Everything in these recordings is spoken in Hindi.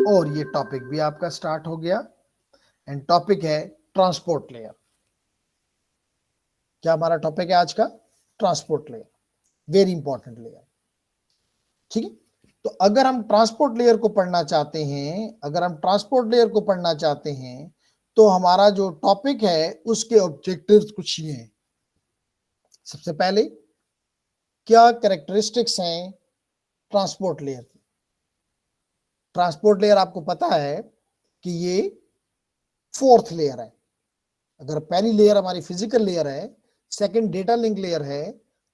और ये टॉपिक भी आपका स्टार्ट हो गया एंड टॉपिक है ट्रांसपोर्ट लेयर। क्या हमारा टॉपिक है आज का? Transport layer, very important layer. ठीक है, तो अगर हम ट्रांसपोर्ट लेयर को पढ़ना चाहते हैं, तो हमारा जो टॉपिक है उसके ऑब्जेक्टिव्स कुछ ये हैं। सबसे पहले, क्या कैरेक्टरिस्टिक्स हैं ट्रांसपोर्ट लेयर की? ट्रांसपोर्ट लेयर आपको पता है कि ये फोर्थ लेयर है। अगर पहली लेयर हमारी फिजिकल लेयर है, सेकंड डेटा लिंक लेयर है,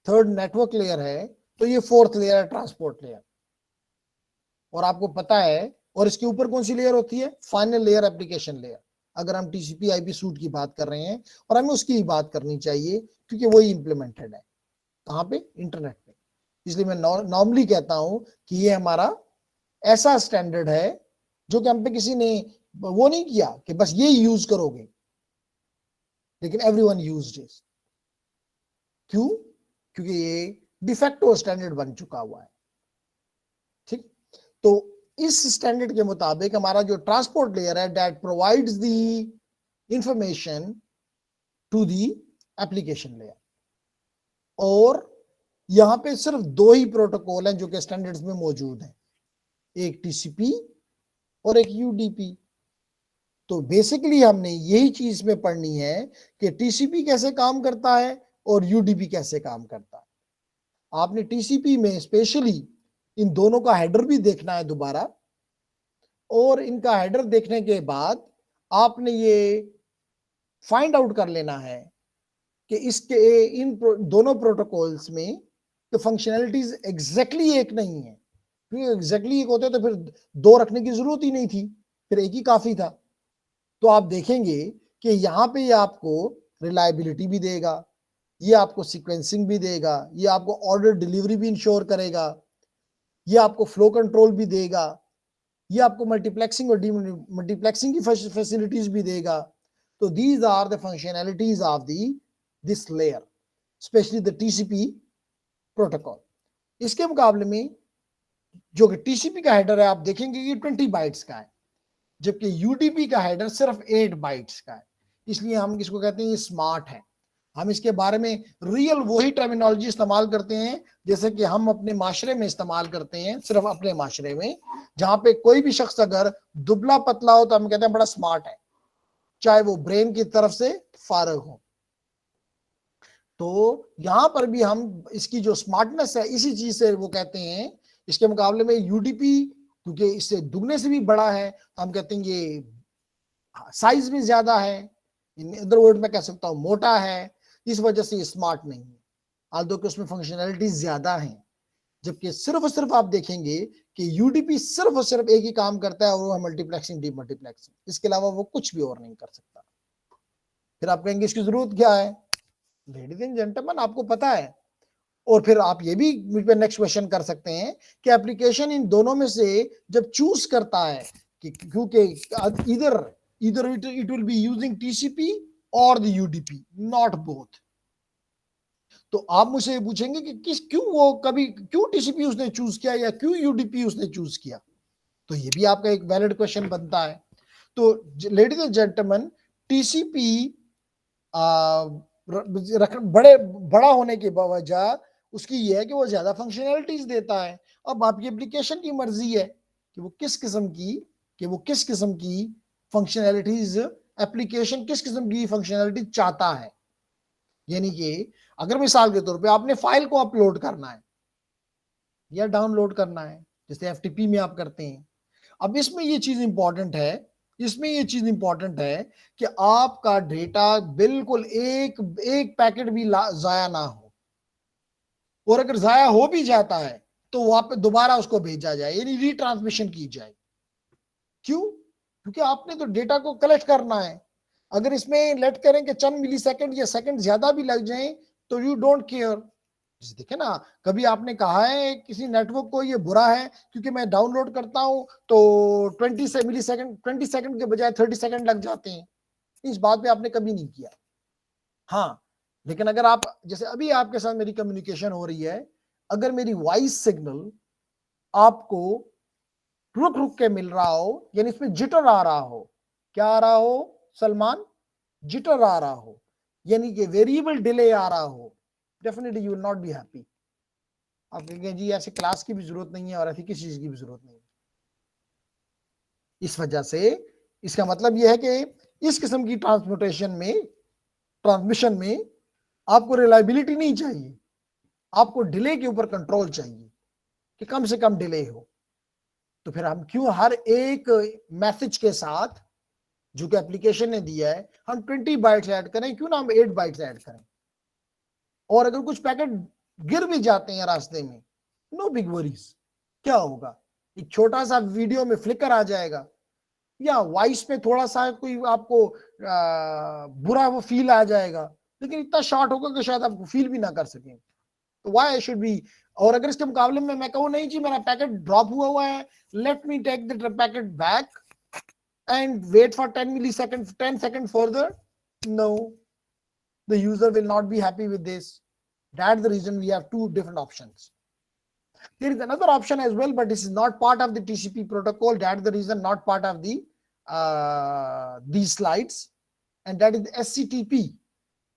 थर्ड नेटवर्क लेयर है, तो ये फोर्थ लेयर है ट्रांसपोर्ट लेयर। और आपको पता है, और इसके ऊपर कौन सी लेयर होती है? Final layer, application layer. अगर हम टीसीपी आईपी सूट की बात कर रहे हैं, और हमें उसकी ही बात करनी चाहिए क्योंकि वही इंप्लीमेंटेड है कहां पे? इंटरनेट पे। इसलिए मैं नॉर्मली कहता हूं कि ये हमारा ऐसा स्टैंडर्ड है जो कि हम पे किसी ने वो नहीं किया कि बस ये यूज करोगे, लेकिन एवरीवन यूज्ड इट। क्यों? क्योंकि ये डिफेक्टो स्टैंडर्ड बन चुका हुआ है। ठीक, तो इस स्टैंडर्ड के मुताबिक हमारा जो ट्रांसपोर्ट लेयर है, that provides the information to the application layer. और यहां पे सिर्फ दो ही प्रोटोकॉल हैं जो कि स्टैंडर्ड्स में मौजूद हैं, एक टीसीपी और एक यूडीपी। तो बेसिकली हमने यही चीज में पढ़नी है कि टीसीपी कैसे काम करता है और यूडीपी कैसे काम करता है। आपने टीसीपी में स्पेशली इन दोनों का हेडर भी देखना है दोबारा, और इनका हेडर देखने के बाद आपने ये फाइंड आउट कर लेना है कि इसके इन दोनों प्रोटोकॉल्स में तो फंक्शनैलिटीज एग्जैक्टली एक नहीं है। क्योंकि एग्जैक्टली एक होते तो फिर दो रखने की जरूरत ही नहीं थी, फिर एक ही काफी था। तो आप देखेंगे कि यहां पे ये आपको रिलायबिलिटी भी देगा, ये आपको सीक्वेंसिंग भी देगा, ये आपको ऑर्डर डिलीवरी भी इंश्योर करेगा, ये आपको फ्लो कंट्रोल भी देगा, ये आपको मल्टीप्लेक्सिंग और मल्टीप्लेक्सिंग की फैसिलिटीज भी देगा। तो these are the functionalities of the this layer, specially the TCP protocol. इसके मुकाबले में जो कि टीसीपी का हेडर है, आप देखेंगे कि 20 बाइट्स का है, जबकि यूडीपी का हेडर सिर्फ 8 बाइट्स का है। इसलिए हम इसको कहते हैं ये स्मार्ट है। हम इसके बारे में रियल वही टर्मिनोलॉजी इस्तेमाल करते हैं जैसे कि हम अपने माशरे में इस्तेमाल करते हैं, सिर्फ अपने माशरे में। जहां पे कोई भी शख्स अगर दुबला पतला हो तो हम कहते हैं बड़ा स्मार्ट है, चाहे वो ब्रेन की तरफ से फारग हो। तो यहां पर भी हम इसकी जो स्मार्टनेस है इसी चीज से वो कहते हैं। इसके मुकाबले में यूडीपी क्योंकि इससे दुगने से भी बड़ा है, तो हम कहते हैं ये साइज में ज्यादा है, इन अदर वर्ड में कह सकता हूं मोटा है, इस वजह से ये स्मार्ट नहीं है, आल्दो कि उसमें फंक्शनैलिटीज ज्यादा है। जबकि सिर्फ और सिर्फ आप देखेंगे कि यूडीपी सिर्फ और सिर्फ एक ही काम करता है, और वो है मल्टीप्लेक्सिंग डीमल्टीप्लेक्सिंग। इसके अलावा वो कुछ भी और नहीं कर सकता। फिर आप कहेंगे इसकी जरूरत क्या है? लेडीज एंड जेंटलमैन, आपको पता है। और फिर आप ये भी मुझ पे नेक्स्ट क्वेश्चन कर सकते हैं कि एप्लीकेशन इन दोनों में से जब चूज करता है कि क्योंकि इधर इधर it will be using TCP और द यूडीपी, नॉट बोथ। तो आप मुझसे पूछेंगे कि क्यों वो कभी क्यों टीसीपी उसने चूज किया या क्यों यूडीपी उसने चूज किया, तो ये भी आपका एक वैलिड क्वेश्चन बनता है। तो लेडीज एंड जेंटलमैन, टीसीपी बड़ा होने की वजह उसकी यह है कि वो ज्यादा फंक्शनैलिटीज देता है। अब आपकी एप्लीकेशन की मर्जी है कि वो किस किस्म की फंक्शनैलिटीज, एप्लीकेशन किस किस्म की फंक्शनैलिटी चाहता है। यानी कि अगर मिसाल के तौर पे आपने फाइल को अपलोड करना है या डाउनलोड करना है, जैसे एफटीपी में आप करते हैं, अब इसमें ये चीज इंपॉर्टेंट है कि आपका डेटा बिल्कुल एक एक पैकेट भी जाया ना हो, और अगर जाया हो भी जाता है तो वहां पे दोबारा उसको भेजा जाए, यानी रीट्रांसमिशन की जाए। क्यों? क्योंकि आपने तो डेटा को कलेक्ट करना है। अगर इसमें लेट करें कि चंद मिली सेकेंड या सेकेंड ज्यादा भी लग जाए तो यू डोंट केयर। देखे ना, कभी आपने कहा है किसी नेटवर्क को ये बुरा है क्योंकि मैं डाउनलोड करता हूं तो 20 सेकंड के बजाय 30 सेकंड लग जाते हैं? इस बात पे आपने कभी नहीं किया। हाँ, लेकिन अगर आप जैसे अभी आपके साथ मेरी कम्युनिकेशन हो रही है, अगर मेरी वॉइस सिग्नल आपको रुक रुक के मिल रहा हो, यानी इसमें जिटर आ रहा हो, क्या आ रहा हो सलमान, जिटर आ रहा हो, यानी कि वेरिएबल डिले आ रहा हो, definitely you will not be happy. आप कहेंगे जी ऐसे क्लास की भी जरूरत नहीं है और ऐसी किसी चीज की भी जरूरत नहीं है। इस वजह से इसका मतलब यह है कि इस किस्म की ट्रांसमिशन में आपको रिलायबिलिटी नहीं चाहिए, आपको डिले के ऊपर कंट्रोल चाहिए कि कम से कम डिले हो। तो फिर हम क्यों हर एक मैसेज के साथ जो कि एप्लीकेशन ने दिया है हम 20 बाइट्स ऐड करें, क्यों ना हम 8 बाइट्स ऐड करें। और अगर कुछ पैकेट गिर भी जाते हैं रास्ते में, नो बिग वरीज, क्या होगा, एक छोटा सा वीडियो में फ्लिकर आ जाएगा या वॉइस में थोड़ा सा कोई आपको बुरा वो फील आ जाएगा, लेकिन इतना शॉर्ट होगा कि शायद आप फील भी ना कर सकें। तो व्हाई शुड बी, और अगर इसके मुकाबले में मैं कहूँ नहीं जी मेरा पैकेट ड्रॉप हुआ है, let me take the packet back and wait for 10 milliseconds, 10 seconds further, no, the user will not be happy with this. That's the reason we have two different options. There is another option as well, but this is not part of the TCP protocol. That's the reason not part of the these slides, and that is the SCTP,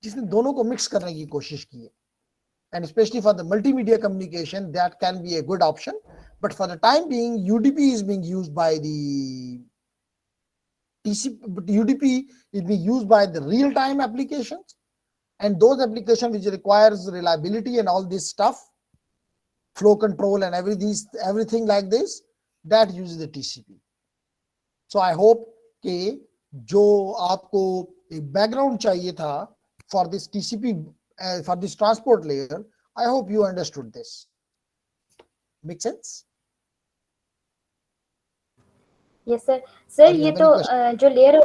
जिसने दोनों को मिक्स करने की कोशिश की है, and especially for the multimedia communication that can be a good option, but for the time being UDP is being used by the TCP, but UDP is being used by the real-time applications, and those applications which requires reliability and all this stuff, flow control and everything like this, that uses the TCP. So I hope कि जो आपको एक background चाहिए था for this TCP, for this transport layer, I hope you understood this. Make sense? Yes sir. Sir ये तो जो लेयर,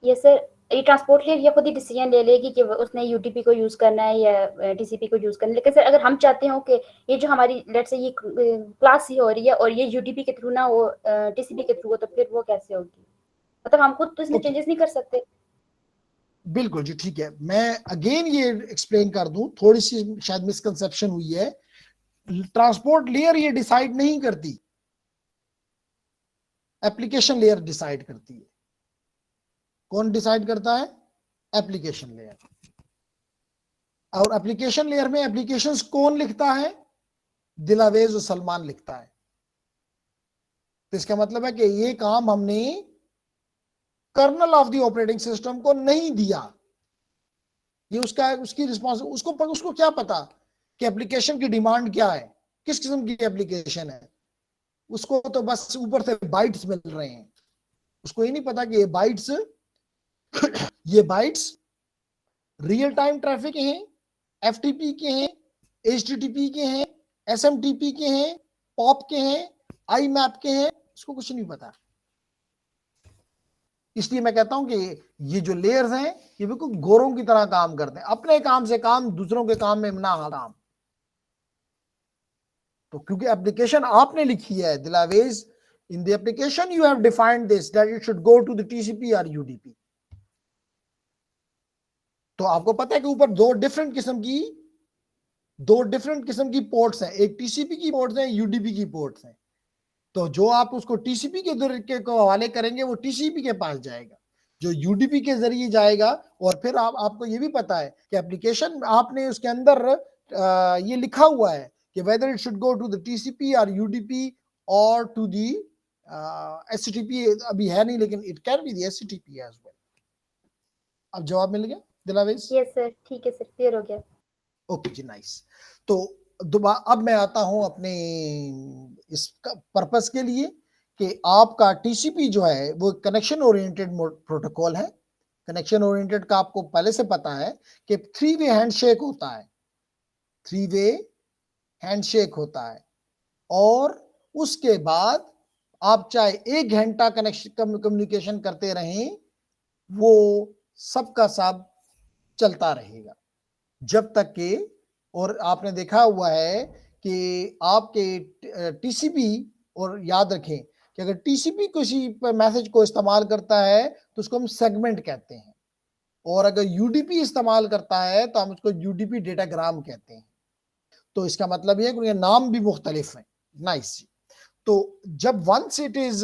yes sir, ये ट्रांसपोर्ट लेयर ये खुद ही डिसीजन ले लेगी कि उसने यूटीपी को यूज करना है या टीसीपी को यूज करना है। लेकिन सर अगर हम चाहते हो कि ये जो हमारी लेट्स से ये क्लास ही हो रही है और ये यूटीपी के थ्रू ना वो टीसीपी के थ्रू हो, तो फिर वो कैसे होगी, मतलब हम खुद तो इसमें चेंजेस नहीं कर सकते। बिल्कुल जी, ठीक है, मैं अगेन ये एक्सप्लेन कर दूं, थोड़ी सी शायद मिसकंसेप्शन हुई है। ट्रांसपोर्ट लेयर ये डिसाइड नहीं करती, एप्लीकेशन लेयर डिसाइड करती है। कौन डिसाइड करता है? Application layer. और एप्लीकेशन लेयर में एप्लीकेशंस कौन लिखता है? दिलावेज और सलमान लिखता है। तो इसका मतलब है कि ये काम हमने kernel of the operating system को नहीं दिया, ये उसकी रिस्पॉन्स, उसको क्या पता कि एप्लीकेशन की डिमांड क्या है, किस किस्म की एप्लीकेशन है। उसको तो बस ऊपर से बाइट्स मिल रहे हैं, उसको ये नहीं पता कि ये बाइट्स रियल टाइम ट्रैफिक हैं, एफटीपी के हैं, एचटीटीपी के हैं, एसएमटीपी के हैं, पॉप के हैं, आई मैप के हैं, उसको कुछ नहीं पता। इसलिए मैं कहता हूं कि ये जो लेयर्स हैं ये बिल्कुल गोरों की तरह काम करते हैं, अपने काम से काम, दूसरों के काम में ना काम। तो क्योंकि एप्लीकेशन आपने लिखी है, दिलावेज, in the application you have defined this that it should go to the TCP और यूडीपी। तो आपको पता है कि ऊपर दो डिफरेंट किस्म की पोर्ट्स हैं, एक टीसीपी की पोर्ट्स हैं, यूडीपी की पोर्ट्स हैं। तो जो आप उसको टीसीपी के जरिए को हवाले करेंगे वो टीसीपी के पास जाएगा, जो यूडीपी के जरिए जाएगा। और फिर आपको ये भी पता है कि एप्लीकेशन आपने उसके अंदर ये लिखा हुआ है कि whether it should go to the TCP और यूडीपी और टू दी एचटीटीपी, अभी है नहीं लेकिन it can be the HTTP as well. अब जवाब मिल गया दिलावेज? यस सर, ठीक है सर, क्लियर हो गया। ओके जी, नाइस। तो दोबारा अब मैं आता हूं अपने इस पर्पस के लिए कि आपका टीसीपी जो है वो कनेक्शन ओरिएंटेड प्रोटोकॉल है। कनेक्शन ओरिएंटेड का आपको पहले से पता है कि 3 वे हैंडशेक होता है, 3 वे हैंडशेक होता है, और उसके बाद आप चाहे 1 घंटा कनेक्शन कम्युनिकेशन करते रहें, वो सबका सब चलता रहेगा जब तक कि, और आपने देखा हुआ है कि आपके टीसीपी, और याद रखें कि अगर टीसीपी किसी मैसेज को इस्तेमाल करता है तो उसको हम सेगमेंट कहते हैं, और अगर यूडीपी इस्तेमाल करता है तो हम उसको यूडीपी डेटाग्राम कहते हैं। तो इसका मतलब ये है कि उनके नाम भी मुख्तलिफ हैं। नाइस जी। तो जब वंस इट इज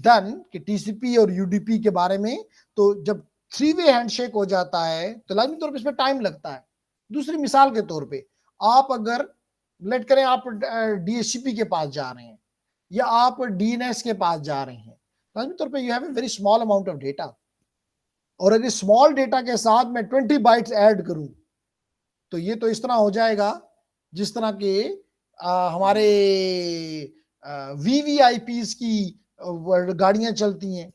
डन कि टीसीपी और यूडीपी के बारे में, तो जब 3-वे हैंडशेक हो जाता है तो लाजमी तौर पे इसमें टाइम लगता है। दूसरी मिसाल के तौर पे, आप अगर लेट करें आप डीएचसीपी के पास जा रहे हैं या आप डीएनएस के पास जा रहे हैं, लाजमी तौर पे you have a very small amount of data, और अगर स्मॉल डेटा के साथ मैं 20 बाइट्स ऐड करूं तो ये तो इस तरह हो जाएगा जिस तरह के हमारे वीवीआईपीज की गाड़ियां चलती हैं।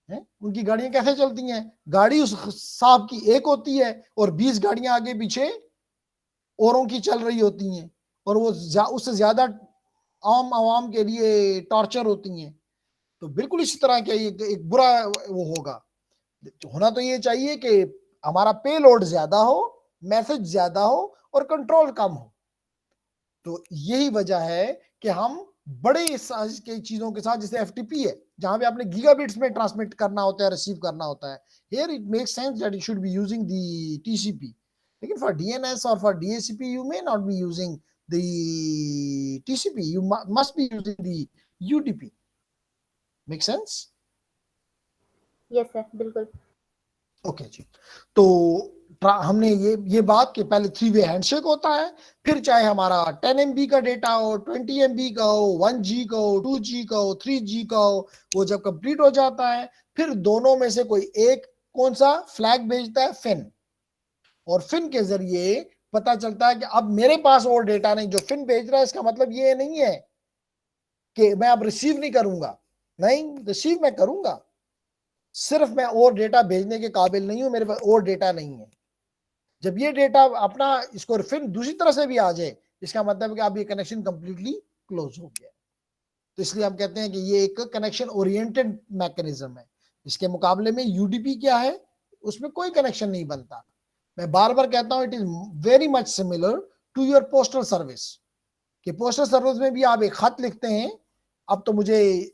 उनकी गाड़ियां कैसे चलती हैं? गाड़ी उस साहब की एक होती है और 20 गाड़ियां आगे पीछे औरों की चल रही होती हैं, और वो उससे ज्यादा आम आवाम के लिए टॉर्चर होती हैं। तो बिल्कुल इसी तरह का एक बुरा वो होगा। होना तो ये चाहिए कि हमारा पे लोड ज्यादा हो, मैसेज ज्यादा हो और कंट्रोल कम हो। तो यही वजह है कि हम बड़े साइज की चीजों के साथ, जैसे एफटीपी है जहां पे आपने गीगाबिट्स में ट्रांसमिट करना होता है, रिसीव करना होता है, here it makes sense that you should be using the TCP. लेकिन फॉर डीएनएस और for DHCP you may not be using the TCP, you must be using the UDP. Make sense? Yes sir, बिल्कुल। ओके जी। तो हमने ये बात कि पहले 3-वे हैंडशेक होता है, फिर चाहे हमारा 10 MB का डेटा हो, 20 MB का हो, 1G का हो, 2G का हो, 3G का हो, वो जब कंप्लीट हो जाता है फिर दोनों में से कोई एक कौन सा फ्लैग भेजता है? फिन। और फिन के जरिए पता चलता है कि अब मेरे पास और डेटा नहीं। जो फिन भेज रहा है इसका मतलब ये नहीं है कि मैं अब रिसीव नहीं करूंगा, नहीं, रिसीव मैं करूंगा, सिर्फ मैं और डेटा भेजने के काबिल नहीं हूं, मेरे पास और डेटा नहीं है। जब ये डेटा अपना इसको फिर दूसरी तरह से भी आ जाए, इसका मतलब है कि अब ये कनेक्शन कंप्लीटली क्लोज हो गया। तो इसलिए हम कहते हैं कि ये एक कनेक्शन ओरिएंटेड मैकेनिज्म है। इसके मुकाबले में यूडीपी क्या है? उसमें कोई कनेक्शन नहीं बनता। मैं बार बार कहता हूं it is very much similar to your postal service, कि पोस्टल सर्विस में भी आप एक खत लिखते हैं। अब तो मुझे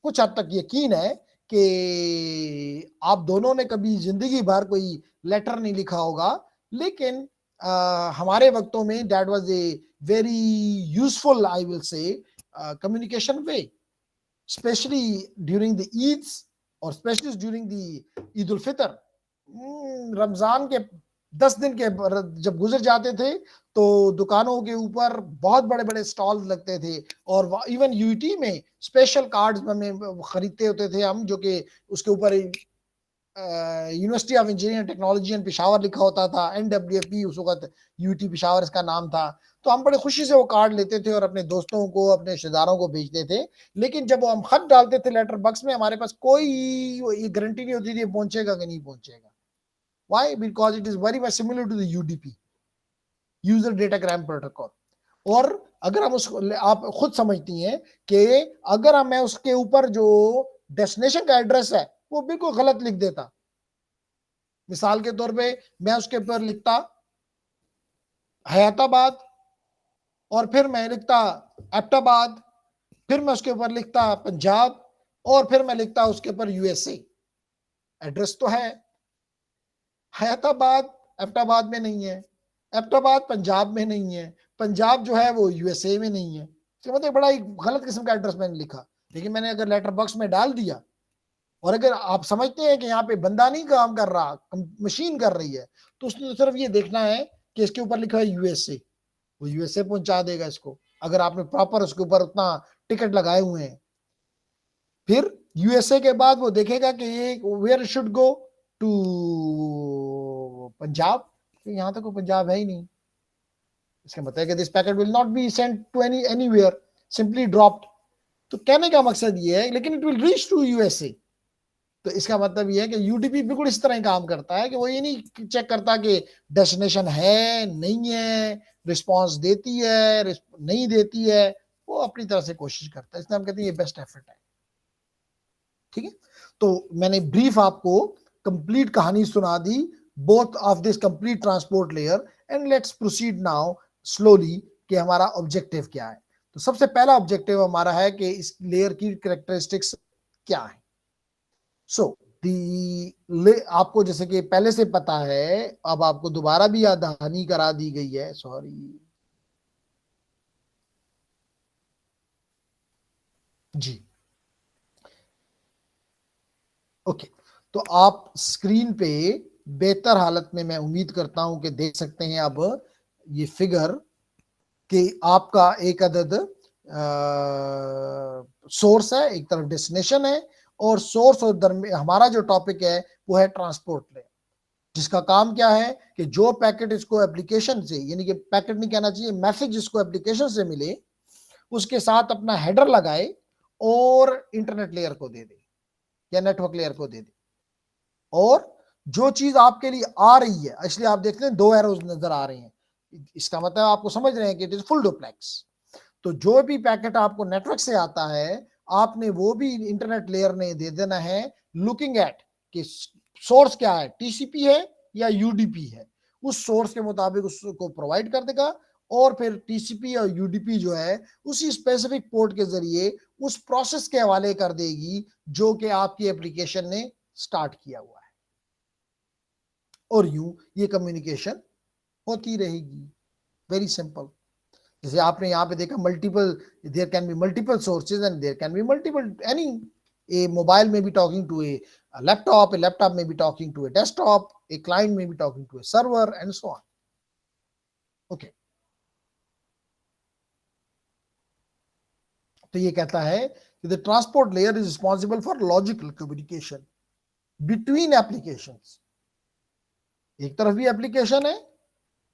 कुछ हद तक यकीन है कि आप दोनों ने कभी जिंदगी भर कोई लेटर नहीं लिखा होगा, लेकिन हमारे वक्तों में that was a very useful, I will say, communication way, specially during the Eids और specially during the Eid ul Fitr. Ramzan के 10 दिन के जब गुजर जाते थे तो दुकानों के ऊपर बहुत बड़े बड़े स्टॉल्स लगते थे, और इवन यूटी में स्पेशल कार्ड्स में खरीदते होते थे हम, जो कि उसके ऊपर university of engineering technology and Peshawar लिखा होता था, NWFP उस वक्त यूटी पिशावर इसका नाम था। तो हम बड़े खुशी से वो कार्ड लेते थे और अपने दोस्तों को, अपने रिश्तेदारों को भेजते थे। लेकिन जब हम खत डालते थे लेटर बॉक्स में, हमारे पास कोई गारंटी नहीं होती थी पहुंचेगा कि नहीं पहुंचेगा। Why? Because it is very much similar to the UDP, user datagram protocol. और अगर हम उसको, आप खुद समझती हैं कि अगर मैं उसके ऊपर जो डेस्टिनेशन का एड्रेस है वो बिल्कुल गलत लिख देता, मिसाल के तौर पे मैं उसके ऊपर लिखता हयाताबाद और फिर मैं लिखता एबटाबाद, फिर मैं उसके ऊपर लिखता पंजाब और फिर मैं लिखता उसके ऊपर USA। एड्रेस तो है, हयाताबाद एबटाबाद में नहीं है, एबटाबाद पंजाब में नहीं है, पंजाब जो है वो USA में नहीं है। तो मतलब बड़ा ही गलत किस्म का एड्रेस मैंने लिखा। लेकिन मैंने अगर लेटर बॉक्स में डाल दिया, और अगर आप समझते हैं कि यहाँ पे बंदा नहीं काम कर रहा, मशीन कर रही है, तो उसने तो सिर्फ ये देखना है कि इसके ऊपर लिखा है USA, वो USA पहुंचा देगा इसको, अगर आपने प्रॉपर उसके ऊपर उतना टिकट लगाए हुए हैं। फिर USA के बाद वो देखेगा कि ये where should go to Punjab, तो यहाँ तक वो पंजाब है ही नहीं। इसका मतलब है कि this packet will not be sent to anywhere, simply dropped. तो कहने का मकसद ये है, लेकिन it will reach to USA। तो इसका मतलब ये है कि यूडीपी बिल्कुल इस तरह काम करता है कि वो ये नहीं चेक करता कि डेस्टिनेशन है नहीं है, रिस्पांस देती है नहीं देती है, वो अपनी तरह से कोशिश करता है। इसलिए हम कहते हैं ये बेस्ट एफर्ट है। ठीक है, तो मैंने ब्रीफ आपको कंप्लीट कहानी सुना दी, both of this complete transport layer, and let's proceed now slowly कि हमारा ऑब्जेक्टिव क्या है। तो सबसे पहला ऑब्जेक्टिव हमारा है कि इस लेयर की कैरेक्टरिस्टिक्स क्या है। सो आपको जैसे कि पहले से पता है, अब आपको दोबारा भी याद दहानी करा दी गई है, सॉरी। जी ओके, तो आप स्क्रीन पे बेहतर हालत में मैं उम्मीद करता हूं कि देख सकते हैं अब ये फिगर कि आपका एक अदद सोर्स है, एक तरफ डेस्टिनेशन है, और सोर्स और दरमियान हमारा जो टॉपिक है वो है ट्रांसपोर्ट लेयर, जिसका काम क्या है कि जो पैकेट इसको एप्लीकेशन से, यानी कि पैकेट नहीं कहना चाहिए, मैसेज इसको एप्लीकेशन से मिले उसके साथ अपना हेडर लगाए और इंटरनेट लेयर को दे दे या नेटवर्क लेयर को दे दे। और जो चीज आपके लिए आ रही है, इसलिए आप देखते हैं 2 एरोज नजर आ रहे हैं, इसका मतलब आपको समझ रहे हैं कि इट इज फुल डुप्लेक्स। तो जो भी पैकेट आपको नेटवर्क से आता है, आपने वो भी इंटरनेट लेयर ने दे देना है, लुकिंग एट कि सोर्स क्या है, टीसीपी है या यूडीपी है, उस सोर्स के मुताबिक उसको प्रोवाइड कर देगा, और फिर टीसीपी और यूडीपी जो है उसी स्पेसिफिक पोर्ट के जरिए उस प्रोसेस के हवाले कर देगी जो कि आपकी एप्लीकेशन ने स्टार्ट किया हुआ है, और यूं ये कम्युनिकेशन होती रहेगी। Very simple. जैसे आपने यहाँ पे देखा multiple, there can be multiple sources and there can be multiple any, a mobile may be talking to a laptop, a laptop may be talking to a desktop, a client may be talking to a server and so on. Okay, तो ये कहता है कि the transport layer is responsible for logical communication between applications. एक तरफ भी एप्लीकेशन है,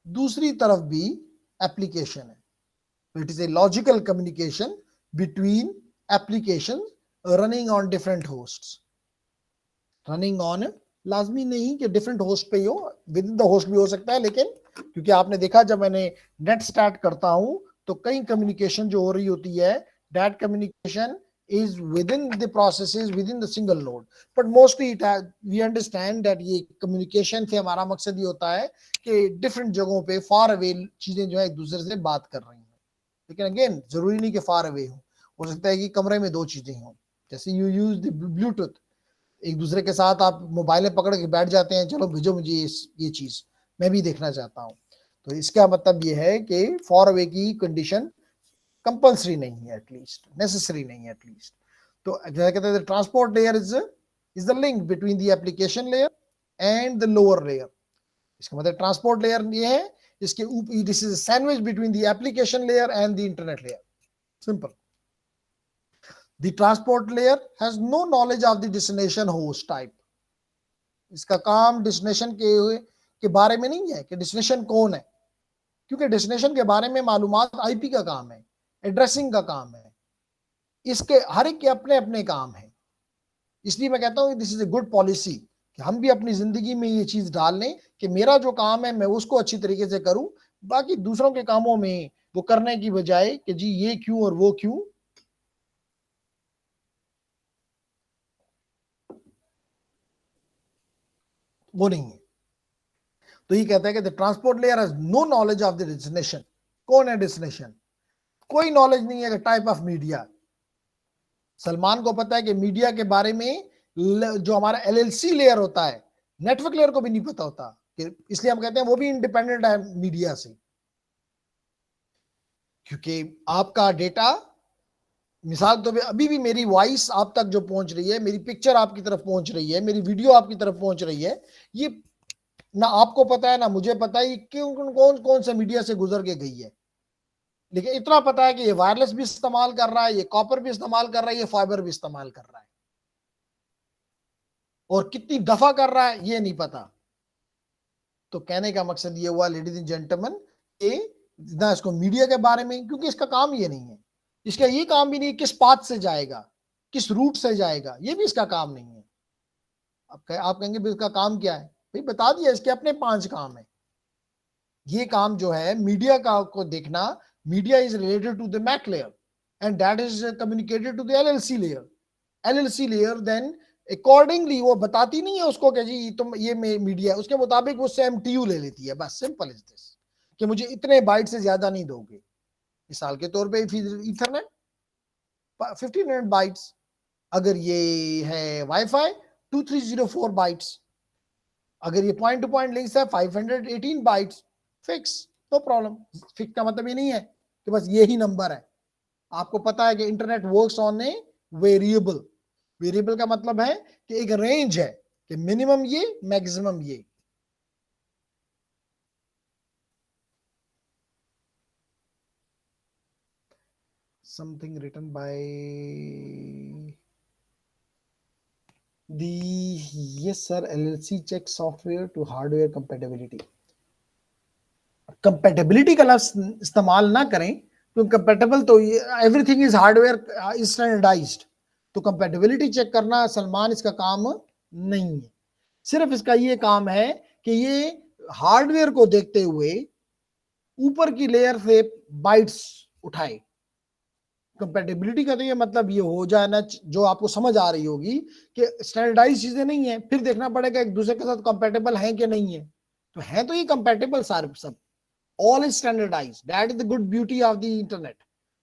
दूसरी तरफ भी एप्लीकेशन है। It is a logical communication between application running on different hosts. Running on लाजमी नहीं कि डिफरेंट होस्ट पे ही हो, विद इन द होस्ट भी हो सकता है, लेकिन क्योंकि आपने देखा जब मैंने नेट स्टार्ट करता हूं तो कई कम्युनिकेशन जो हो रही होती है, that communication is within the processes within the single node, but mostly we understand that ये communication से हमारा मकसद ये होता है कि डिफरेंट जगहों पे फार अवे चीजें जो है एक दूसरे से बात कर रही हैं। लेकिन अगेन जरूरी नहीं कि फार अवे हो सकता है कि कमरे में 2 चीजें हों, जैसे यू यूज द ब्लूटूथ, एक दूसरे के साथ आप मोबाइलें पकड़ के बैठ जाते हैं, चलो भेजो मुझे ये चीज मैं भी देखना चाहता हूँ। तो इसका मतलब ये है कि फॉर अवे की कंडीशन कंपल्सरी नहीं है, एटलीस्ट नेसेसरी नहीं है एटलीस्ट। तो जैसे कहते हैं transport layer is the link between the application layer and the lower layer. इसका मतलब ट्रांसपोर्ट लेयर ये है, इसके ऊपर this is sandwich between the application layer and the internet layer. Simple. The transport layer has no knowledge of the destination host type. इसका काम डेस्टिनेशन के बारे में नहीं है कि डेस्टिनेशन कौन है, क्योंकि डेस्टिनेशन के बारे में मालूमात आईपी का काम है, एड्रेसिंग का काम है, इसके हर एक के अपने अपने काम है। इसलिए मैं कहता हूँ this is a good policy कि हम भी अपनी जिंदगी में ये चीज डाल लें कि मेरा जो काम है मैं उसको अच्छी तरीके से करूं, बाकी दूसरों के कामों में वो करने की बजाय कि जी ये क्यों और वो क्यों, वो नहीं है। तो ये कहता है कि the transport layer has no knowledge of the destination. कौन है डेस्टिनेशन? कोई नॉलेज नहीं है कि टाइप ऑफ मीडिया। सलमान को पता है कि मीडिया के बारे में जो हमारा एलएलसी लेयर होता है, नेटवर्क लेयर को भी नहीं पता होता, कि इसलिए हम कहते हैं वो भी इंडिपेंडेंट है मीडिया से, क्योंकि आपका डेटा, मिसाल तो अभी भी मेरी वॉइस आप तक जो पहुंच रही है, मेरी पिक्चर आपकी तरफ पहुंच रही है, मेरी वीडियो आपकी तरफ पहुंच रही है, ये ना आपको पता है ना मुझे पता है क्यों कौन कौन से मीडिया से गुजर के गई है। लेकिन इतना पता है कि ये वायरलेस भी इस्तेमाल कर रहा है, ये कॉपर भी इस्तेमाल कर रहा है, ये फाइबर भी इस्तेमाल कर रहा है, और कितनी दफा कर रहा है ये नहीं पता। तो कहने का मकसद ये हुआ लेडीज एंड जेंटलमैन, ना इसको मीडिया के बारे में, क्योंकि इसका काम ये नहीं है, इसका ये काम भी नहीं किस पाथ से जाएगा, किस रूट से जाएगा, ये भी इसका काम नहीं है। आप कहेंगे इसका काम क्या है? भाई बता दिया, इसके अपने 5 काम है। ये काम जो है मीडिया का को देखना, media is related to the MAC layer and that is communicated to the LLC layer. LLC layer then accordingly वो बताती नहीं है उसको कि जी तुम ये मीडिया, उसके मुताबिक वो एमटीयू ले लेती है, बस सिंपल इज दिस, कि मुझे इतने बाइट से ज्यादा नहीं दोगे। मिसाल के तौर पे इथरनेट 1500 बाइट्स, अगर ये है वाईफाई 2304 बाइट्स, अगर ये पॉइंट टू पॉइंट लिंक्स है 518 bytes, fix, no problem. Fix का मतलब ये नहीं है कि बस यही नंबर है। आपको पता है कि internet works on a variable. Variable का मतलब है कि एक रेंज है कि मिनिमम ये, मैक्सिमम ये। Something written by the, yes sir, LLC check software to hardware compatibility. Compatibility का लफ्ज इस्तेमाल ना करें, तो कंपेटेबल तो everything is hardware is standardised, तो कंपेटेबिलिटी चेक करना सलमान इसका काम नहीं है। सिर्फ इसका ये काम है कि ये हार्डवेयर को देखते हुए ऊपर की लेयर से बाइट्स उठाए। कंपेटेबिलिटी का तो ये मतलब ये हो जाना जो आपको समझ आ रही होगी कि स्टैंडर्डाइज चीजें नहीं है, फिर देखना पड़ेगा एक दूसरे के साथ कंपेटेबल है कि नहीं है। तो है तो ये कंपेटेबल सारे सब, all is standardized. That is the good beauty of the internet,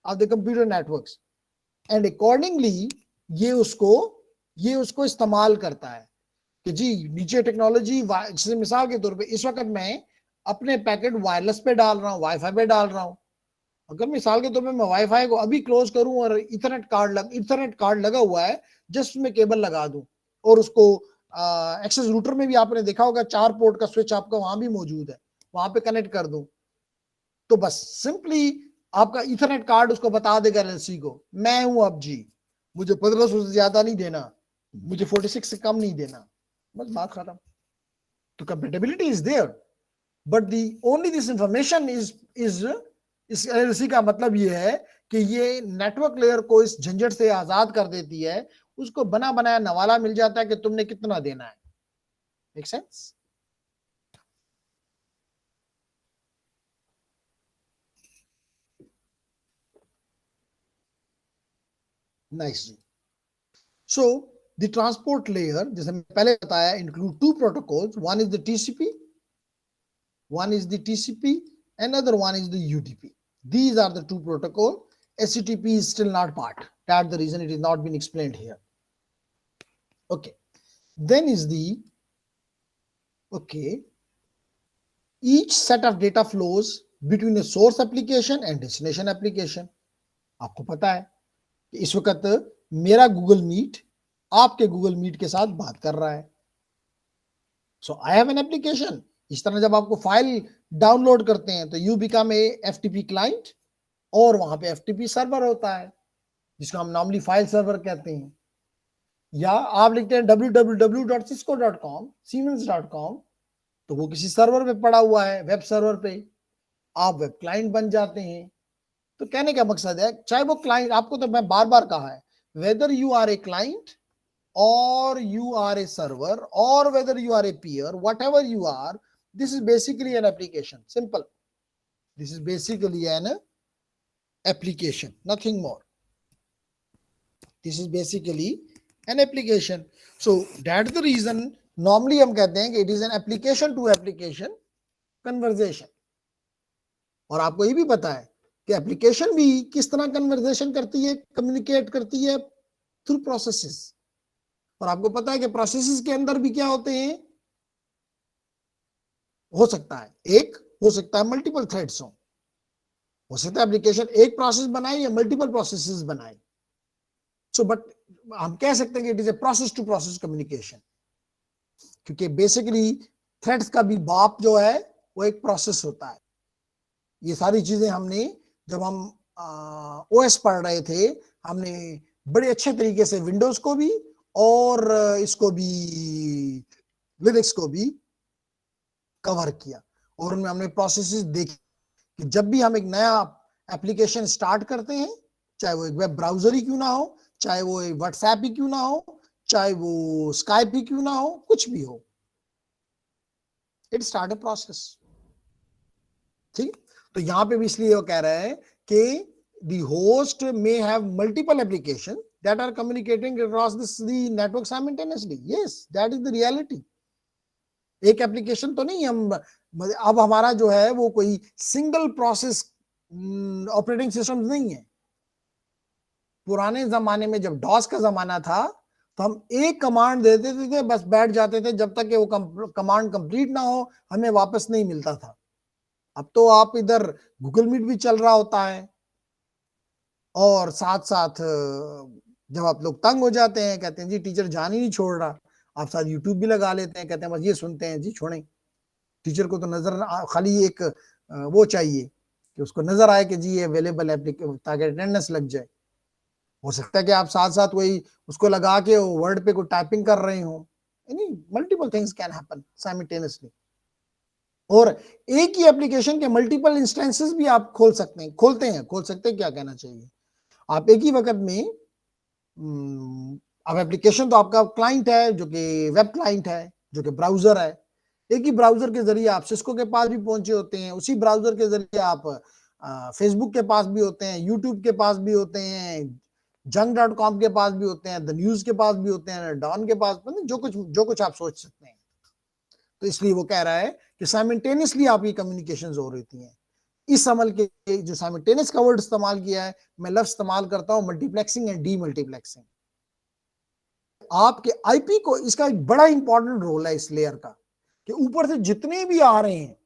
of the computer networks. And accordingly ये उसको इस्तेमाल करता है कि जी नीचे टेक्नोलॉजी, जैसे मिसाल के तौर पे इस वक्त मैं अपने पैकेट वायरलेस पे डाल रहा हूँ, वाईफाई पे डाल रहा हूँ। अगर मिसाल के तौर पे मैं वाईफाई को अभी क्लोज करूं और इथरनेट कार्ड लगा हुआ है, जस्ट में केबल लगा दूं और उसको एक्सेस रूटर में भी आपने देखा होगा 4 पोर्ट का स्विच आपका वहां भी मौजूद है, वहां पे कनेक्ट कर दूं, तो बस सिंपली आपका इथरनेट कार्ड उसको बता देगा एलएलसी को, मैं हूं अब जी, मुझे 1500 से ज्यादा नहीं देना, मुझे 46 से कम नहीं देना, बस बात खत्म। तो compatibility is there, but the only this information is इस एलएलसी का मतलब ये है कि ये नेटवर्क लेयर को इस झंझट से आजाद कर देती है, उसको बना बनाया नवाला मिल जाता है कि तुमने कितना देना है। Make sense? नाइस जी। सो द ट्रांसपोर्ट लेयर, जैसे मैंने पहले बताया, include 2 protocols, one is the TCP, and other one is the UDP. These are the 2 protocols. HTTP is still not part, that's the reason it is not been explained here. Okay, then is the each set of data flows between a source application and destination application. आपको पता है कि इस वक्त मेरा गूगल मीट आपके गूगल मीट के साथ बात कर रहा है, सो आई हैव एन एप्लीकेशन। इस तरह जब आपको फाइल डाउनलोड करते हैं तो you become a FTP client, और वहां पे एफटीपी सर्वर होता है जिसको हम नॉर्मली फाइल सर्वर कहते हैं, या आप लिखते हैं www.cisco.com, siemens.com, तो वो किसी सर्वर पे पड़ा हुआ है, वेब सर्वर पे, आप वेब क्लाइंट बन जाते हैं। तो कहने का मकसद है, चाहे वो क्लाइंट, आपको तो मैं बार बार कहा है, whether you are a client or you are a server or whether you are a peer, whatever you are, this is basically an application. Simple. This is basically an application, nothing more. This is basically an application. So that's the reason normally हम कहते हैं कि it is an application to application conversation. और आपको ये भी पता है कि एप्लीकेशन भी किस तरह कन्वर्सेशन करती है, कम्युनिकेट करती है थ्रू प्रोसेसेस। और आपको पता है कि प्रोसेसेस के अंदर भी क्या होते हैं, हो सकता है मल्टीपल थ्रेड्स हो सकता है एप्लीकेशन एक प्रोसेस बनाए या मल्टीपल प्रोसेसेस बनाए। सो बट हम कह सकते हैं कि it is a process to process communication, क्योंकि बेसिकली थ्रेड्स का भी बाप जो है वो एक प्रोसेस होता है। ये सारी चीजें हमने जब हम ओएस पढ़ रहे थे, हमने बड़े अच्छे तरीके से विंडोज को भी और इसको भी, लिनक्स को भी कवर किया, और उनमें हमने प्रोसेसेस देखी कि जब भी हम एक नया एप्लीकेशन स्टार्ट करते हैं, चाहे वो एक वेब ब्राउजर ही क्यों ना हो, चाहे वो एक व्हाट्सएप ही क्यों ना हो, चाहे वो स्काइप ही क्यों ना हो, कुछ भी हो, इट स्टार्ट अ प्रोसेस। ठीक, तो यहां पे भी इसलिए वो कह रहे हैं कि the host may have multiple applications that are communicating across the network simultaneously. Yes, that is the reality. एक एप्लीकेशन तो नहीं, हम अब हमारा जो है वो कोई सिंगल प्रोसेस ऑपरेटिंग सिस्टम नहीं है। पुराने जमाने में जब डॉस का जमाना था तो हम एक कमांड दे देते थे, बस बैठ जाते थे, जब तक कि वो कमांड कंप्लीट ना हो हमें वापस नहीं मिलता था। अब तो आप इधर गूगल मीट भी चल रहा होता है और साथ साथ जब आप लोग तंग हो जाते हैं, कहते हैं जी टीचर जान ही नहीं छोड़ रहा, आप साथ यूट्यूब भी लगा लेते हैं, कहते हैं बस ये सुनते हैं जी, छोड़ें टीचर को तो नजर खाली एक वो चाहिए कि उसको नजर आए कि जी ये अवेलेबल है, ताकि अटेंडेंस लग जाए। हो सकता है कि आप साथ साथ वही उसको लगा के वर्ड पे कोई टाइपिंग कर रहे हो, यानी multiple things can happen simultaneously. और एक ही एप्लीकेशन के मल्टीपल इंस्टेंसेस भी आप खोल सकते हैं, खोल सकते हैं, क्या कहना चाहिए, आप एक ही वक्त में अब एप्लीकेशन तो आपका क्लाइंट है जो कि वेब क्लाइंट है, जो कि ब्राउजर है, एक ही ब्राउजर के जरिए आप सिस्को के पास भी पहुंचे होते हैं, उसी ब्राउजर के जरिए आप फेसबुक के पास भी होते हैं, यूट्यूब के पास भी होते हैं, junk.com के पास भी होते हैं, द न्यूज के पास भी होते हैं, डॉन के पास, मतलब जो कुछ आप सोच सकते हैं। तो इसलिए वो कह रहा है कि साइमल्टेनियसली आपकी कम्युनिकेशन हो रही हैं। इस अमल के जो साइमल्टेनियस का वर्ड इस्तेमाल किया है, मैं लफ्ज इस्तेमाल करता हूं मल्टीप्लेक्सिंग एंड डीमल्टीप्लेक्सिंग। आपके आईपी को, इसका एक बड़ा इंपॉर्टेंट रोल है इस लेयर का, कि ऊपर से जितने भी आ रहे हैं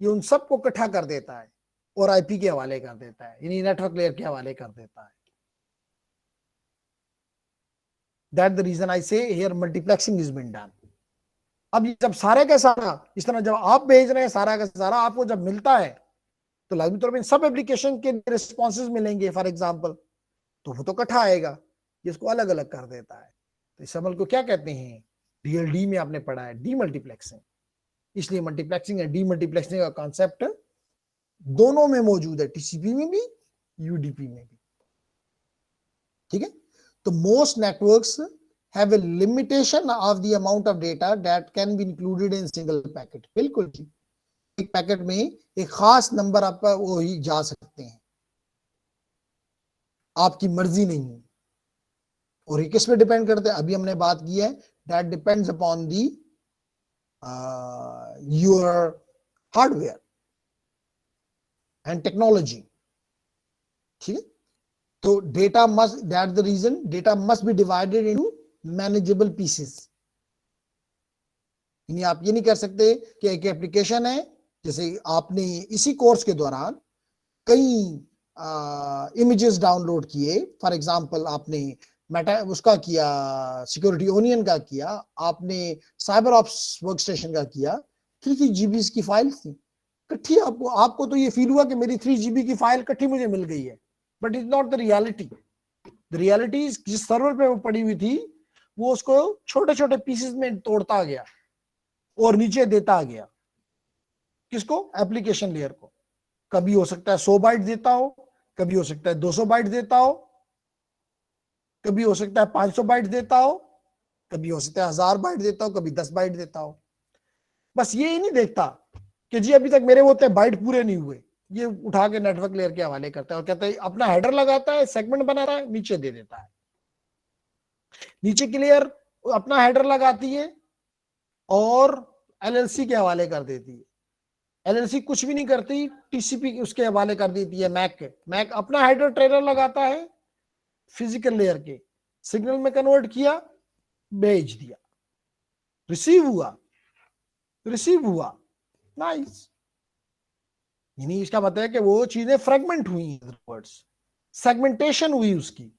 ये उन सबको इकट्ठा कर देता है और आईपी के हवाले कर देता है, यानी नेटवर्क लेयर के हवाले कर देता है। That the reason I say here multiplexing is been done. अब जब सारे का सारा इस तरह जब आप भेज रहे हैं, सारा का सारा आपको जब मिलता है, तो लाजमी तौर पर सब एप्लीकेशन के रिस्पॉन्सेज मिलेंगे फॉर एग्जाम्पल, तो वो तो इकट्ठा आएगा, इसको अलग अलग कर देता है। तो इस अमल को क्या कहते हैं, डीएलडी में आपने पढ़ा है, डीमल्टीप्लेक्सिंग। इसलिए मल्टीप्लेक्सिंग एंड डीमल्टीप्लेक्सिंग का कॉन्सेप्ट दोनों में मौजूद है, टीसीपी में भी, यूडीपी में भी। ठीक है, तो most networks have a limitation of the amount of data that can be included in single packet। बिल्कुल जी, एक पैकेट में एक खास नंबर आपका वो ही जा सकते हैं, आपकी मर्जी नहीं है। और ये किस पे डिपेंड करते हैं, अभी हमने बात की है, that depends upon the your hardware and technology. ठीक है, तो data must, that the reason data must be divided into manageable pieces. यानी आप ये नहीं कर सकते कि एक एप्लीकेशन है, जैसे आपने इसी कोर्स के दौरान कई इमेजेस डाउनलोड किए, फॉर एग्जांपल आपने मेटा उसका किया, सिक्योरिटी ओनियन का किया, आपने साइबर ऑप्स वर्कस्टेशन का किया, 3 GB की फाइल थी इकट्ठी, आपको तो ये फील हुआ कि मेरी 3 GB की फाइल इकट्ठी मुझे मिल गई है, but is not the reality. The reality जिस सर्वर पे वो पड़ी हुई थी, वो उसको छोटे छोटे पीसेस में तोड़ता गया और नीचे देता गया, किसको, एप्लीकेशन लेयर को। कभी हो सकता है 100 बाइट देता हो, कभी हो सकता है 200 बाइट देता हो, कभी हो सकता है 500 बाइट देता हो, कभी हो सकता है 1000 बाइट देता हो, कभी 10 बाइट देता हो। बस ये ही नहीं देखता कि जी अभी तक मेरे वो बाइट पूरे नहीं हुए, ये उठा के नेटवर्क लेयर के हवाले करता है और कहता है, अपना हेडर लगाता है, सेगमेंट बना रहा है, नीचे दे देता है। नीचे की लेयर अपना हेडर लगाती है और एलएलसी के हवाले कर देती है। एलएलसी कुछ भी नहीं करती, टीसीपी उसके हवाले कर देती है, मैक अपना हेडर ट्रेलर लगाता है, फिजिकल लेयर के सिग्नल में कन्वर्ट किया, भेज दिया, रिसीव हुआ, नाइस। यानी इसका मतलब है कि वो चीजें फ्रेगमेंट हुई, वर्ड्स सेगमेंटेशन हुई, उसकी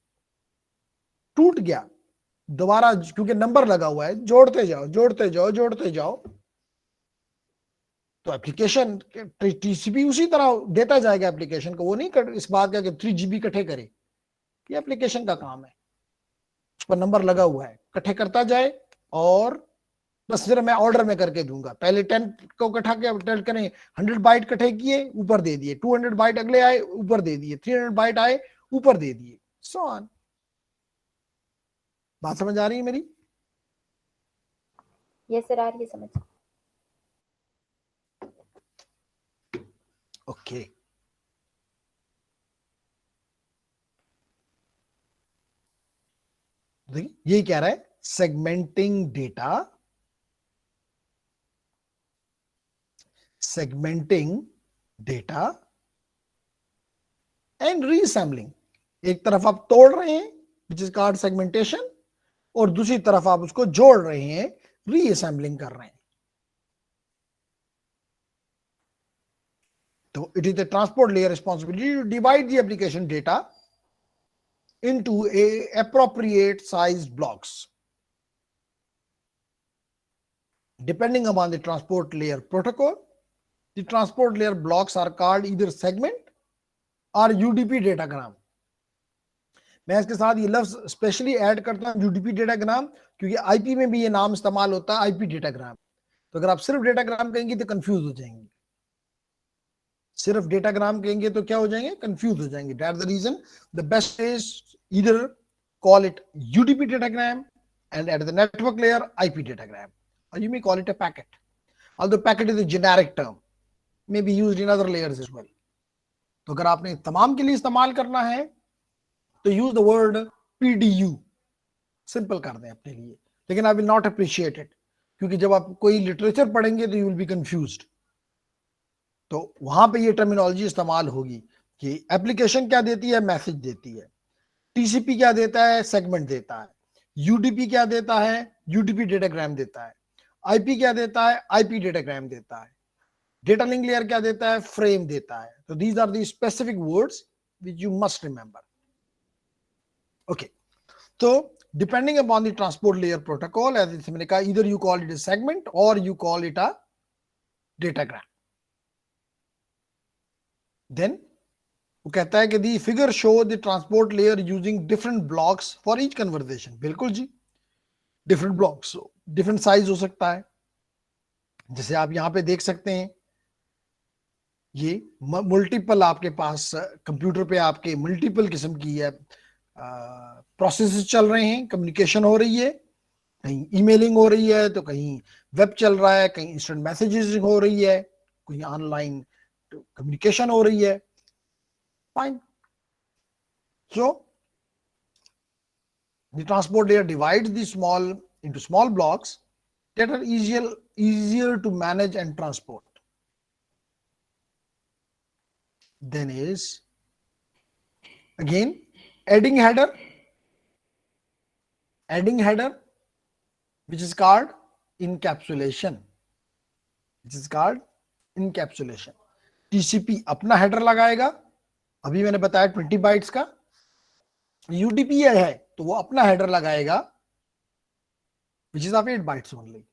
टूट गया, दोबारा क्योंकि नंबर लगा हुआ है, जोड़ते जाओ, तो एप्लीकेशन टीसीपी उसी तरह देता जाएगा एप्लीकेशन को। वो नहीं इस बात का कि 3 GB इकट्ठे करे, ये एप्लीकेशन का काम है, उस पर नंबर लगा हुआ है, इकट्ठे करता जाए और बस फिर मैं ऑर्डर में करके दूंगा, पहले 10 को इकट्ठा करें, 100 बाइट इकट्ठे किए, ऊपर दे दिए, 200 बाइट अगले आए, ऊपर दे दिए, 300 बाइट आए, ऊपर दे दिए, सो ऑन। बात समझ आ रही है मेरी? यस सर, आ रही है समझ। ओके, देखिए यही कह रहा है, सेगमेंटिंग डेटा एंड रीअसेंबलिंग। एक तरफ आप तोड़ रहे हैं विच इज कॉल्ड सेगमेंटेशन, और दूसरी तरफ आप उसको जोड़ रहे हैं, रीअसेंबलिंग कर रहे हैं। तो it is the transport layer responsibility to divide the application data into a appropriate sized blocks. Depending upon the transport layer protocol, the transport layer blocks are called either segment or UDP datagram. मैं इसके साथ ये लफ्ज स्पेशली ऐड करता हूं यूडीपी डेटाग्राम, क्योंकि आईपी में भी ये नाम इस्तेमाल होता है आईपी डेटाग्राम। तो अगर आप सिर्फ डेटाग्राम कहेंगे तो कंफ्यूज हो जाएंगे, सिर्फ डेटाग्राम कहेंगे तो क्या हो जाएंगे, कंफ्यूज हो जाएंगे। That's the reason the best is either call it UDP datagram and at the network layer IP datagram, or you may call it a packet, although packet is a generic term, may be used in other layers as well. तो अगर आपने तमाम के लिए इस्तेमाल करना है तो use the word PDU, simple कर दें अपने लिए, लेकिन I will not appreciate it, क्योंकि जब आप कोई लिटरेचर पढ़ेंगे तो यू विल बी कंफ्यूज्ड। तो वहां पे ये टर्मिनोलॉजी इस्तेमाल होगी कि एप्लीकेशन क्या देती है, मैसेज देती है, टीसीपी क्या देता है, सेगमेंट देता है, यूडीपी क्या देता है, यूडीपी डेटाग्राम देता है, आईपी क्या देता है, आईपी डेटाग्राम देता है, डेटा लिंक लेयर क्या देता है, फ्रेम देता है। तो these are the specific words which you must remember. Okay, तो depending upon the transport layer protocol, as मैंने कहा, either you call it a segment और you call it a datagram. Then वो कहता है कि the figure show the transport layer using different blocks for each conversation. बिल्कुल जी, डिफरेंट ब्लॉक्स, डिफरेंट साइज हो सकता है। जैसे आप यहां पे देख सकते हैं, ये मल्टीपल आपके पास कंप्यूटर पे आपके मल्टीपल किस्म की है प्रोसेस चल रहे हैं, कम्युनिकेशन हो रही है, कहीं ईमेलिंग हो रही है, तो कहीं वेब चल रहा है, कहीं इंस्टेंट मैसेजेस हो रही है, कहीं ऑनलाइन कम्युनिकेशन हो रही है। Fine. So the transport layer divides the small into small blocks that are easier to manage and transport. Then is again adding header, which is called encapsulation, TCP अपना हेडर लगाएगा, अभी मैंने बताया 20 बाइट्स का, यूडीपी है तो वो अपना हेडर लगाएगा which is of 8 bytes only,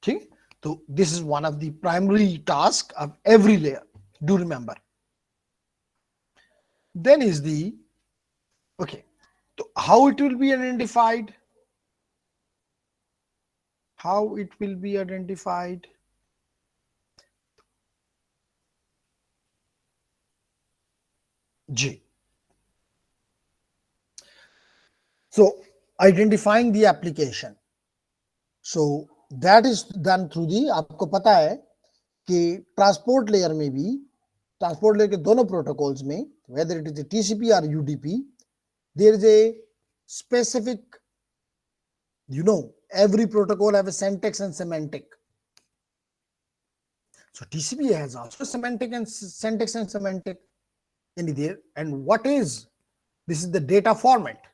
ठीक। तो this is one of the primary task of every layer, do remember. Then is the okay, so how it will be identified, G. So identifying the application, so that is done through the, आपको पता है कि ट्रांसपोर्ट लेयर में भी, ट्रांसपोर्ट लेयर के दोनों प्रोटोकॉल्स में, whether it is a TCP or UDP, there is a specific, every protocol have a syntax and semantic. So TCP has also semantic and syntax and semantic in there. And what is, this is the data format,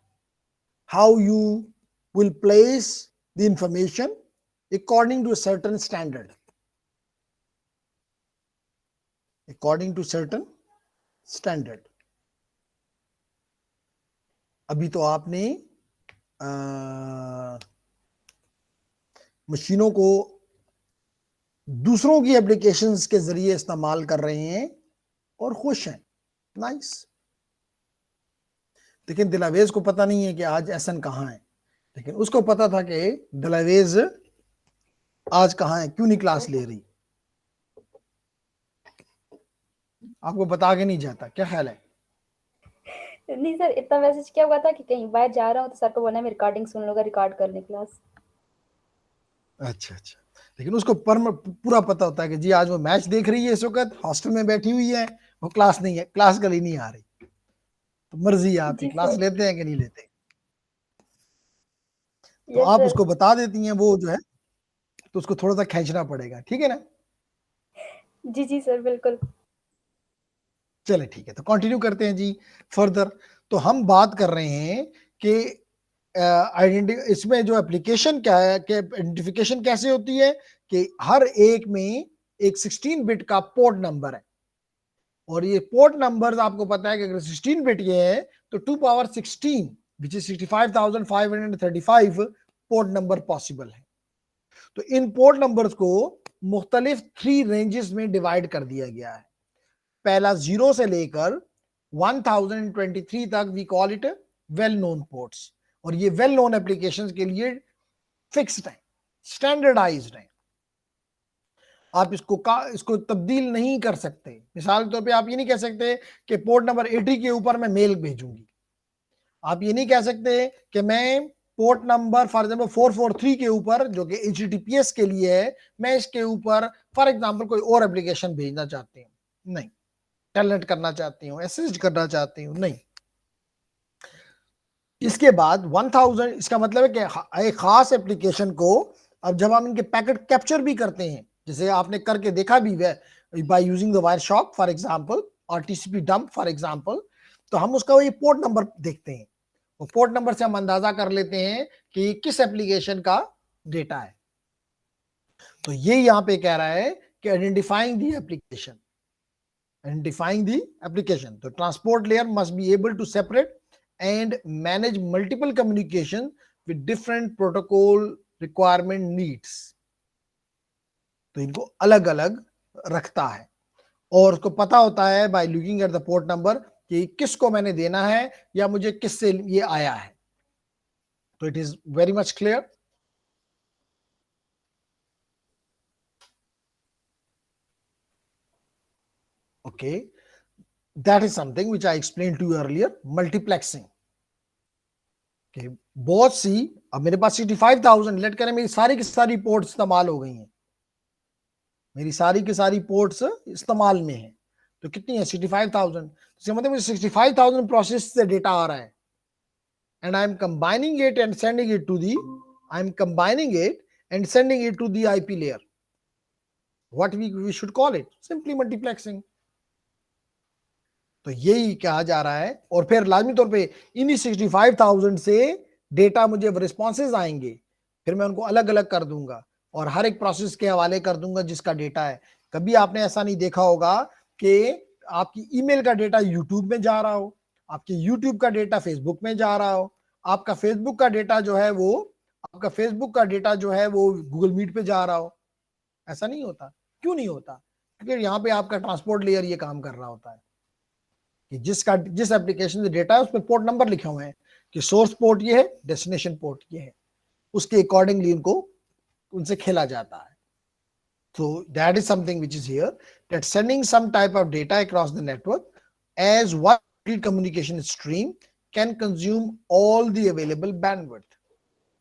how you will place the information according to a certain standard, अभी तो आपने मशीनों को दूसरों की एप्लीकेशंस के जरिए इस्तेमाल कर रहे हैं और खुश हैं, नाइस। लेकिन दिलावेज को पता नहीं है कि आज एहसन कहाँ है, लेकिन उसको पता था कि दिलावेज आज कहाँ है, क्यों नहीं क्लास ले रही, आपको बता के नहीं जाता, क्या ख्याल है? नहीं सर, इतना मैसेज क्या हुआ था कि कहीं बाहर जा रहा हूँ तो सर को बोला मैं रिकॉर्डिंग सुन लूंगा, रिकॉर्ड कर ले क्लास। अच्छा, लेकिन उसको पूरा पता होता है कि जी आज वो मैच देख रही है, इस वक्त हॉस्टल में बैठी हुई है, वो क्लास नहीं है, क्लास कल ही नहीं आ रही, तो मर्जी है आपकी, क्लास लेते हैं कि नहीं लेते, तो आप उसको बता देती हैं, वो जो है तो उसको थोड़ा सा खींचना पड़ेगा, ठीक है ना? जी सर, बिल्कुल। चले ठीक है, तो कंटिन्यू करते हैं जी फर्दर। तो हम बात कर रहे हैं कि इसमें जो एप्लीकेशन क्या है, कि आइडेंटिफिकेशन कैसे होती है, कि हर एक में एक 16 बिट का पोर्ट नंबर है और ये पोर्ट नंबर्स आपको पता है कि अगर 16 बिट ये है तो 2 power 16 which is 65,535 port number possible है। तो इन पोर्ट नंबर्स को मुख्तलिफ 3 रेंजेस में डिवाइड कर दिया गया है। पहला 0 से लेकर 1023 तक we call it well known ports, और ये वेल नोन एप्लीकेशंस के लिए फिक्स्ड है, स्टैंडर्डाइज्ड है। आप इसको तब्दील नहीं कर सकते। मिसाल के तौर पे आप ये नहीं कह सकते कि पोर्ट नंबर 80 के ऊपर मैं मेल भेजूंगी। आप ये नहीं कह सकते कि मैं पोर्ट नंबर फॉर एग्जाम्पल 443 के ऊपर, जो कि HTTPS के लिए है, मैं इसके ऊपर फॉर एग्जाम्पल कोई और एप्लीकेशन भेजना चाहती हूँ, नहीं। टेलनेट करना चाहती हूँ, SSH करना चाहती हूँ, नहीं। इसके बाद 1000, इसका मतलब है कि एक खास एप्लीकेशन को अब जब हम इनके पैकेट कैप्चर भी करते हैं, जैसे आपने करके देखा भी है by using the Wireshark for example और TCP डंप फॉर एग्जांपल, तो हम उसका वही पोर्ट नंबर देखते हैं। वो पोर्ट नंबर से हम अंदाजा कर लेते हैं कि किस एप्लीकेशन का डेटा है। तो ये यहां पे कह रहा है कि identifying the application, identifying the application. तो transport layer must be able to separate and manage multiple communication with different protocol requirement needs। तो इनको अलग अलग रखता है और उसको पता होता है by looking at the port number कि किसको मैंने देना है या मुझे किससे ये आया है। तो it is very much clear. Okay, that is something which I explained to you earlier, multiplexing। okay, बहुत सी, अब मेरे पास 65,000 लेट करें, मेरी सारी की सारी पोर्ट्स इस्तेमाल हो गई हैं, मेरी सारी की सारी पोर्ट्स इस्तेमाल में है, तो कितनी है 65,000। इसका मतलब मुझे 65,000 प्रोसेस से डेटा आ रहा है and I am combining it and sending it to the, I am combining it and sending it to the IP layer. What we should call it, simply multiplexing. तो यही कहा जा रहा है। और फिर लाजमी तौर पे इन्हीं 65,000 से डेटा मुझे रिस्पॉन्सेज आएंगे, फिर मैं उनको अलग अलग कर दूंगा और हर एक प्रोसेस के हवाले कर दूंगा जिसका डेटा है। कभी आपने ऐसा नहीं देखा होगा कि आपकी ईमेल का डेटा यूट्यूब में जा रहा हो, आपके यूट्यूब का डेटा फेसबुक में जा रहा हो, आपका फेसबुक का डेटा जो है वो गूगल मीट पे जा रहा हो। ऐसा नहीं होता। क्यों नहीं होता? क्योंकि यहाँ पे आपका ट्रांसपोर्ट लेयर ये काम कर रहा होता है कि जिस एप्लीकेशन से डेटा है उस पर पोर्ट नंबर लिखे हुए हैं कि सोर्स पोर्ट ये है, डेस्टिनेशन पोर्ट ये है, उसके अकॉर्डिंगली उनसे खेला जाता है। So that is something which is here, that sending some type of data across the network as one communication stream can consume all the available bandwidth.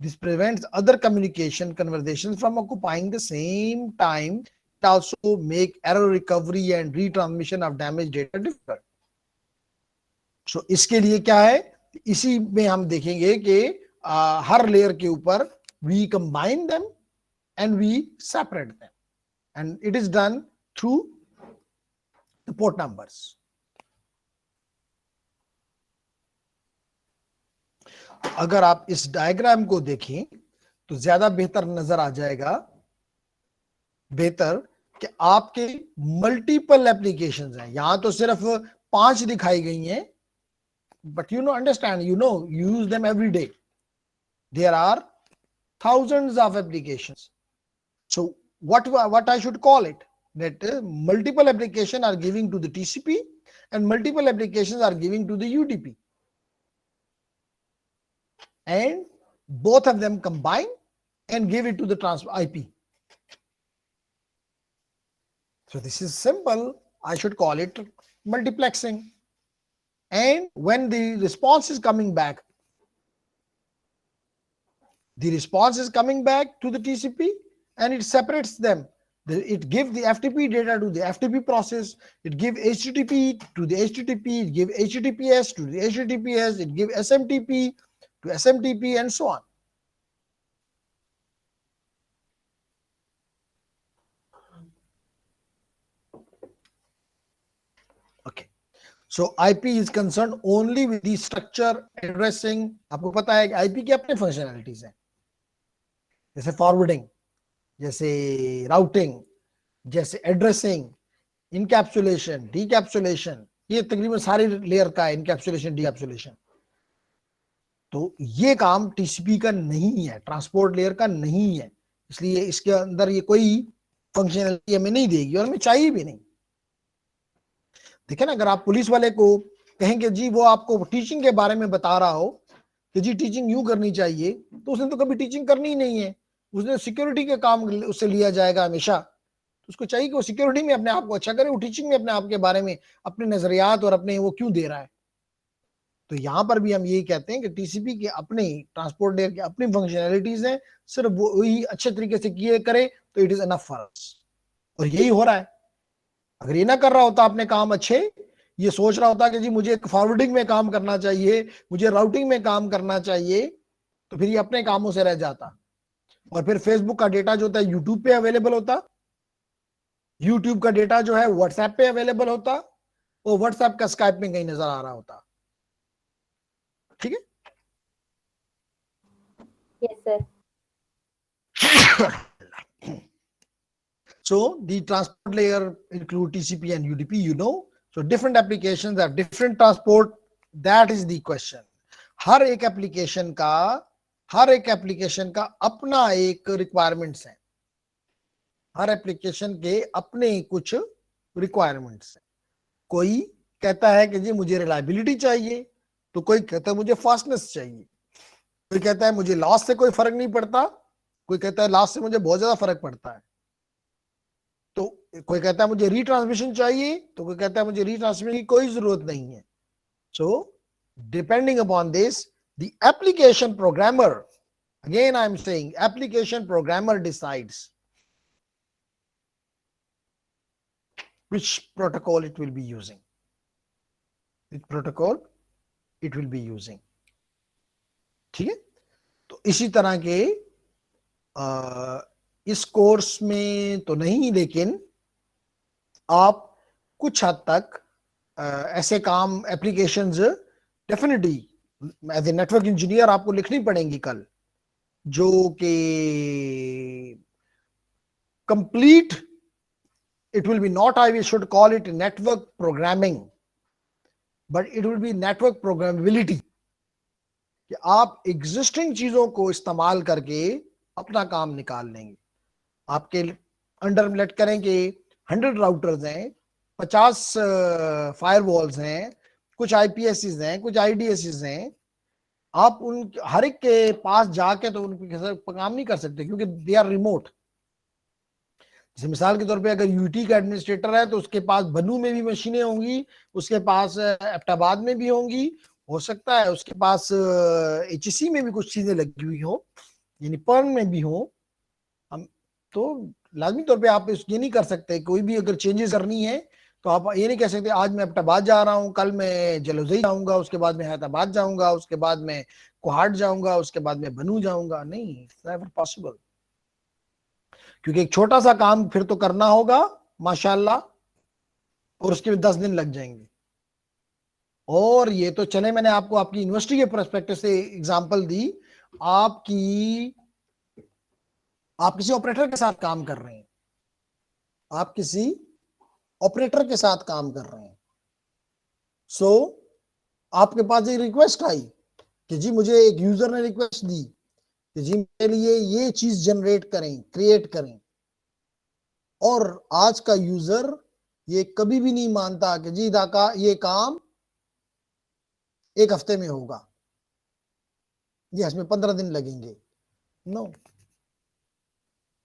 This prevents other communication conversations from occupying the same time. It also make error recovery and retransmission of damaged data difficult. So इसके लिए क्या है, इसी में हम देखेंगे कि हर लेयर के ऊपर we combine them and we separate them, and it is done through the port numbers. अगर आप इस डायग्राम को देखें तो ज्यादा बेहतर नजर आ जाएगा, बेहतर कि आपके मल्टीपल एप्लीकेशंस हैं। यहां तो सिर्फ 5 दिखाई गई हैं, but understand, you use them every day. There are thousands of applications. So what I should call it, that multiple applications are giving to the TCP and multiple applications are giving to the UDP, and both of them combine and give it to the IP. So this is simple. I should call it multiplexing. And when the response is coming back, the response is coming back to the TCP and it separates them. It gives the FTP data to the FTP process, it gives HTTP to the HTTP, it gives HTTPS to the HTTPS, it gives SMTP to SMTP, and so on. Okay. So IP is concerned only with the structure, addressing. आपको पता है कि IP की अपने फंक्शनैलिटीज हैं, जैसे फॉरवर्डिंग, जैसे राउटिंग, जैसे एड्रेसिंग, इनकैप्सुलेशन, डीकैप्सुलेशन, ये तकरीबन सारे लेयर का है, इनकैप्सुलेशन, डीकैप्सुलेशन। तो ये काम टीसीपी का नहीं है, ट्रांसपोर्ट लेयर का नहीं है, इसलिए इसके अंदर ये कोई फंक्शनलिटी हमें नहीं देगी और हमें चाहिए भी नहीं। देखे ना, अगर आप पुलिस वाले को कहेंगे जी वो आपको टीचिंग के बारे में बता रहा हो कि जी टीचिंग यूं करनी चाहिए, तो उसने तो कभी टीचिंग करनी ही नहीं है, उसने सिक्योरिटी के काम उससे लिया जाएगा हमेशा। तो उसको चाहिए कि वो सिक्योरिटी में अपने आप को अच्छा करे, वो टीचिंग में अपने आप के बारे में अपने नजरियात और अपने वो क्यों दे रहा है। तो यहां पर भी हम यही कहते हैं कि टीसीपी के अपने ट्रांसपोर्ट लेयर की अपनी फंक्शनैलिटीज हैं, सिर्फ वो वही अच्छे तरीके से किए करे तो it is enough for us, और यही हो रहा है। अगर ये ना कर रहा होता अपने काम अच्छे, ये सोच रहा होता कि जी मुझे फॉरवर्डिंग में काम करना चाहिए, मुझे राउटिंग में काम करना चाहिए, तो फिर ये अपने कामों से रह जाता, और फिर फेसबुक का डेटा जो होता है यूट्यूब पे अवेलेबल होता, यूट्यूब का डेटा जो है व्हाट्सएप पे अवेलेबल होता, वो व्हाट्सएप का स्काइप में कहीं नजर आ रहा होता। ठीक है, yes sir. So the transport layer include TCP and UDP, you know. So different applications have different transport. That is the question. हर एक एप्लीकेशन का अपना एक रिक्वायरमेंट्स है, हर एप्लीकेशन के अपने कुछ रिक्वायरमेंट्स हैं। कोई कहता है कि जी मुझे रिलायबिलिटी चाहिए, तो कोई कहता है मुझे फास्टनेस चाहिए, कोई कहता है मुझे लॉस से कोई फर्क नहीं पड़ता, कोई कहता है लॉस से मुझे बहुत ज्यादा फर्क पड़ता है, तो कोई कहता है मुझे रीट्रांसमिशन चाहिए, तो कोई कहता है मुझे रीट्रांसमिशन की कोई जरूरत नहीं है। So depending upon this the application programmer, again I am saying application programmer decides which protocol it will be using, which protocol it will be using। ठीक है, तो इसी तरह के इस कोर्स में तो नहीं, लेकिन आप कुछ हद तक ऐसे काम applications definitely as a network engineer आपको लिखनी पड़ेंगी कल, जो कि complete, it will be not, I should call it network programming, but it will be network programmability, कि आप एग्जिस्टिंग चीजों को इस्तेमाल करके अपना काम निकाल लेंगे। आपके अंडर लेट करें कि 100 राउटर्स हैं, 50 फायरवॉल्स हैं, कुछ आईपीएससीज हैं, कुछ आईडीएससीज हैं, आप उन हर एक के पास जाके तो उनके काम नहीं कर सकते, क्योंकि दे आर रिमोट। जैसे मिसाल के तौर पे अगर यूटी का एडमिनिस्ट्रेटर है तो उसके पास बनू में भी मशीनें होंगी, उसके पास एबटाबाद में भी होंगी, हो सकता है उसके पास एचसी में भी कुछ चीजें लगी हुई हो, यानी पर्न में भी हो। हम तो लाजमी तौर पे आप ये नहीं कर सकते, कोई भी अगर चेंजेस करनी है तो आप ये नहीं कह सकते आज मैं एबटाबाद जा रहा हूँ, कल मैं जलोजई जाऊंगा, उसके बाद मैं हैदराबाद जाऊंगा, उसके बाद मैं कोहाट जाऊंगा, उसके बाद मैं बनू जाऊंगा। नहीं, इट्स नेवर पॉसिबल, क्योंकि एक छोटा सा काम फिर तो करना होगा माशाल्लाह, और उसके 10 दिन लग जाएंगे। और ये तो चले मैंने आपको आपकी यूनिवर्सिटी के पर्सपेक्टिव से एग्जांपल दी, आप किसी ऑपरेटर के साथ काम कर रहे हैं, आप किसी ऑपरेटर के साथ काम कर रहे हैं। सो आपके पास एक रिक्वेस्ट आई कि जी मुझे एक यूजर ने रिक्वेस्ट दी कि जी मेरे लिए ये चीज जनरेट करें, क्रिएट करें, और आज का यूजर ये कभी भी नहीं मानता कि जी दाका ये काम 1 हफ्ते में होगा, ये इसमें 15 दिन लगेंगे। नो,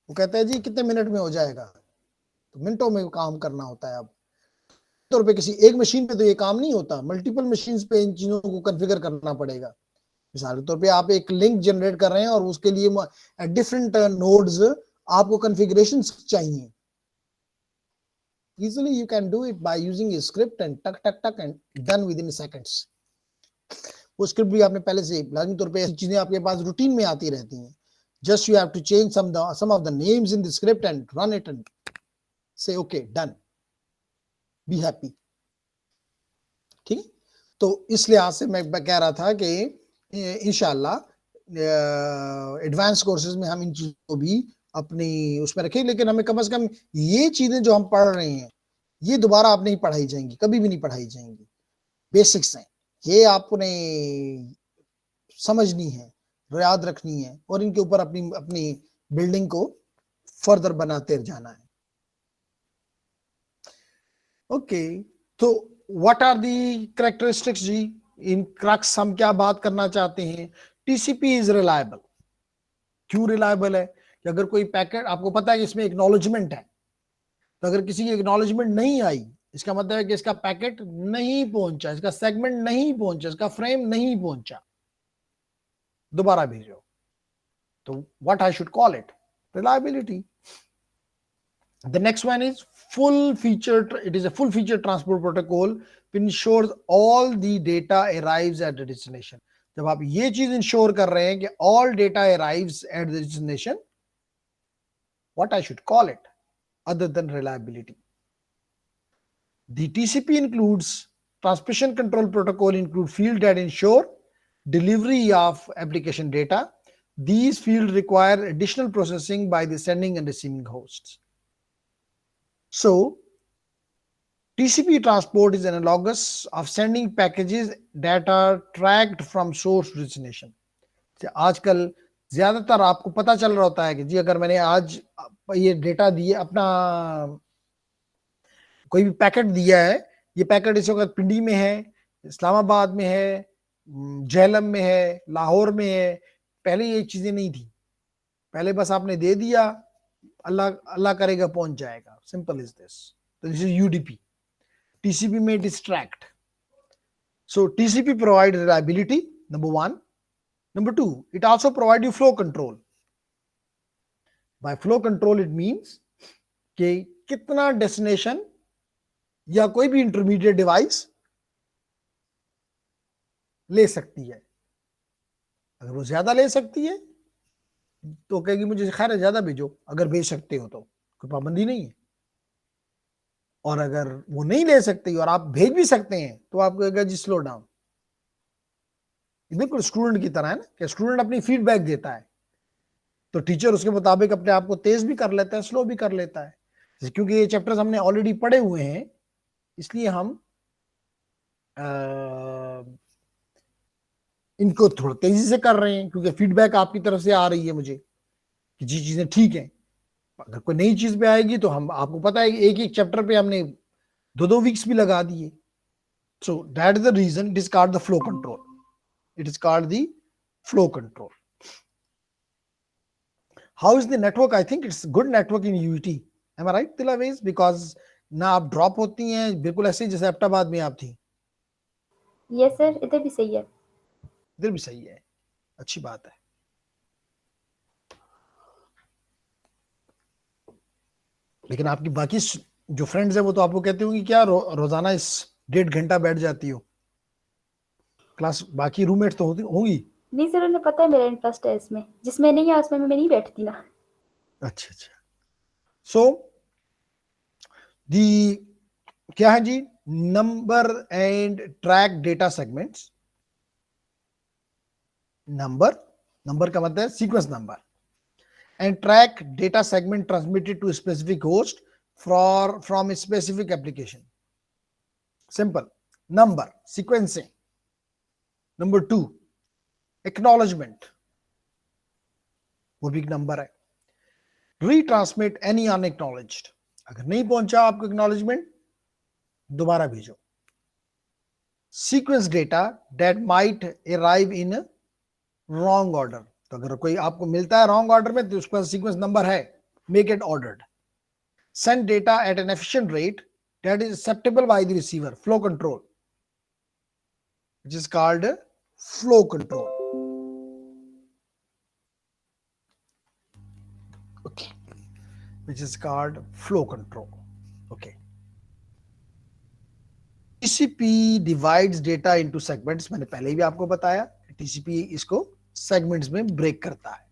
वो कहता है जी कितने मिनट में हो जाएगा, तो मिनटों में काम करना होता है। अब तौर पे किसी एक मशीन पे तो ये काम नहीं होता, मल्टीपल मशीन पे इन चीजों को कॉन्फ़िगर करना पड़ेगा। मिसाल के तौर पे आप एक लिंक जनरेट कर रहे हैं और उसके लिए डिफरेंट नोड्स आपको कॉन्फ़िगरेशन चाहिए, easily you can do it by using a script and टक टक टक and done within seconds। वो स्क्रिप्ट भी आपने पहले से, लाजमी तौर पे ऐसी चीजें आपके पास रूटीन में आती रहती हैं, just you have to change some of the names in the script and run it and say okay done, be happy। ठीक है, तो इस लिहाज से मैं कह रहा था कि इंशाल्लाह एडवांस कोर्सेज में हम इन चीजों को भी अपनी उसमें रखें, लेकिन हमें कम से कम ये चीजें जो हम पढ़ रहे हैं ये दोबारा आप नहीं पढ़ाई जाएंगी, कभी भी नहीं पढ़ाई जाएंगी। बेसिक्स हैं, ये आपने समझनी है, याद रखनी है और इनके ऊपर अपनी अपनी बिल्डिंग को फर्दर बनाते जाना है। ओके, तो व्हाट आर दी कैरेक्टरिस्टिक्स जी? इन क्रक्स हम क्या बात करना चाहते हैं? TCP is reliable. क्यों रिलायबल है? कि अगर कोई पैकेट, आपको पता है कि इसमें एक्नॉलेजमेंट है, तो अगर किसी की एक्नॉलेजमेंट नहीं आई, इसका मतलब है कि इसका पैकेट नहीं पहुंचा, इसका सेगमेंट नहीं पहुंचा, इसका फ्रेम नहीं पहुंचा, दोबारा भेजो। तो what I should call it? Reliability. The next one is full featured. It is a full featured transport protocol which ensures all the data arrives at the destination. जब आप ये चीज इंश्योर कर रहे हैं कि all data arrives at the destination, what I should call it other than reliability? The TCP includes transmission control protocol include fields that ensure delivery of application data. These fields require additional processing by the sending and receiving hosts. So, TCP transport is analogous of sending packages that are tracked from source to destination. आजकल ज्यादातर आपको पता चल रहा होता है कि जी अगर मैंने आज ये डेटा दिए, अपना कोई भी पैकेट दिया है, ये पैकेट इस वक्त पिंडी में है, इस्लामाबाद में है, झेलम में है, लाहौर में है। पहले ये चीजें नहीं थी, पहले बस आपने दे दिया, अल्लाह अल्लाह करेगा पहुंच जाएगा, सिंपल इज दिस। तो this is UDP. TCP may distract. So TCP provides reliability, number one. Number two, it also provides you flow control. By flow control, it means कि कितना destination या कोई भी intermediate device ले सकती है। अगर वो ज्यादा ले सकती है तो कहेगी मुझे खैर है ज्यादा भेजो, अगर भेज सकते हो तो कोई पाबंदी नहीं है। और अगर वो नहीं ले सकती और आप भेज भी सकते हैं तो आप कहेगा जी स्लो डाउन। बिल्कुल स्टूडेंट की तरह है ना, कि स्टूडेंट अपनी फीडबैक देता है तो टीचर उसके मुताबिक अपने आप को तेज भी कर लेता है, स्लो भी कर लेता है। क्योंकि ये चैप्टर्स हमने ऑलरेडी पढ़े हुए हैं, इसलिए हम इनको थोड़ा तेजी से कर रहे हैं, क्योंकि फीडबैक आपकी तरफ से आ रही है मुझे कि जी चीजें ठीक है। अगर कोई नई चीज पे आएगी तो हम, आपको पता है एक एक चैप्टर पे हमने 2-2 वीक्स भी लगा दिए। So that is the reason it is called the flow control. It is called the flow control. How is the network? I think it's good network in UET. Am I right, Tilaveez? Because ना आप ड्रॉप होती हैं बिल्कुल ऐसे जैसे एबटाबाद में आप थी। यस सर, इधर भी सही है। इधर भी सही है, अच्छी बात है। लेकिन आपकी बाकी जो फ्रेंड्स है वो तो आपको कहते होंगे क्या रोजाना इस 1.5 घंटा बैठ जाती हो क्लास, बाकी रूममेट तो होंगी? नहीं सर, उन्हें पता है मेरा इंटरेस्ट है इसमें, जिसमें नहीं है उसमें मैं नहीं बैठती ना। अच्छा अच्छा। सो दी क्या है जी? Number and track data segments. Number का मतलब है sequence number, and track data segment transmitted to specific host from a specific application. Simple number sequencing. Number 2 acknowledgement, वो भी एक नंबर है। रीट्रांसमिट एनी अनएक्नॉलेज्ड, अगर नहीं पहुंचा आपको एक्नॉलेजमेंट दोबारा भेजो। Sequence data that might arrive in wrong order, तो अगर कोई आपको मिलता है रॉन्ग ऑर्डर में तो उसका सीक्वेंस नंबर है, make it ordered. Send data eight N efficient rate that is acceptable by the receiver, flow control, which is called flow control. Okay, which is called flow control. Okay. TCP divides data into segments. मैंने पहले भी आपको बताया TCP इसको segments में break करता है।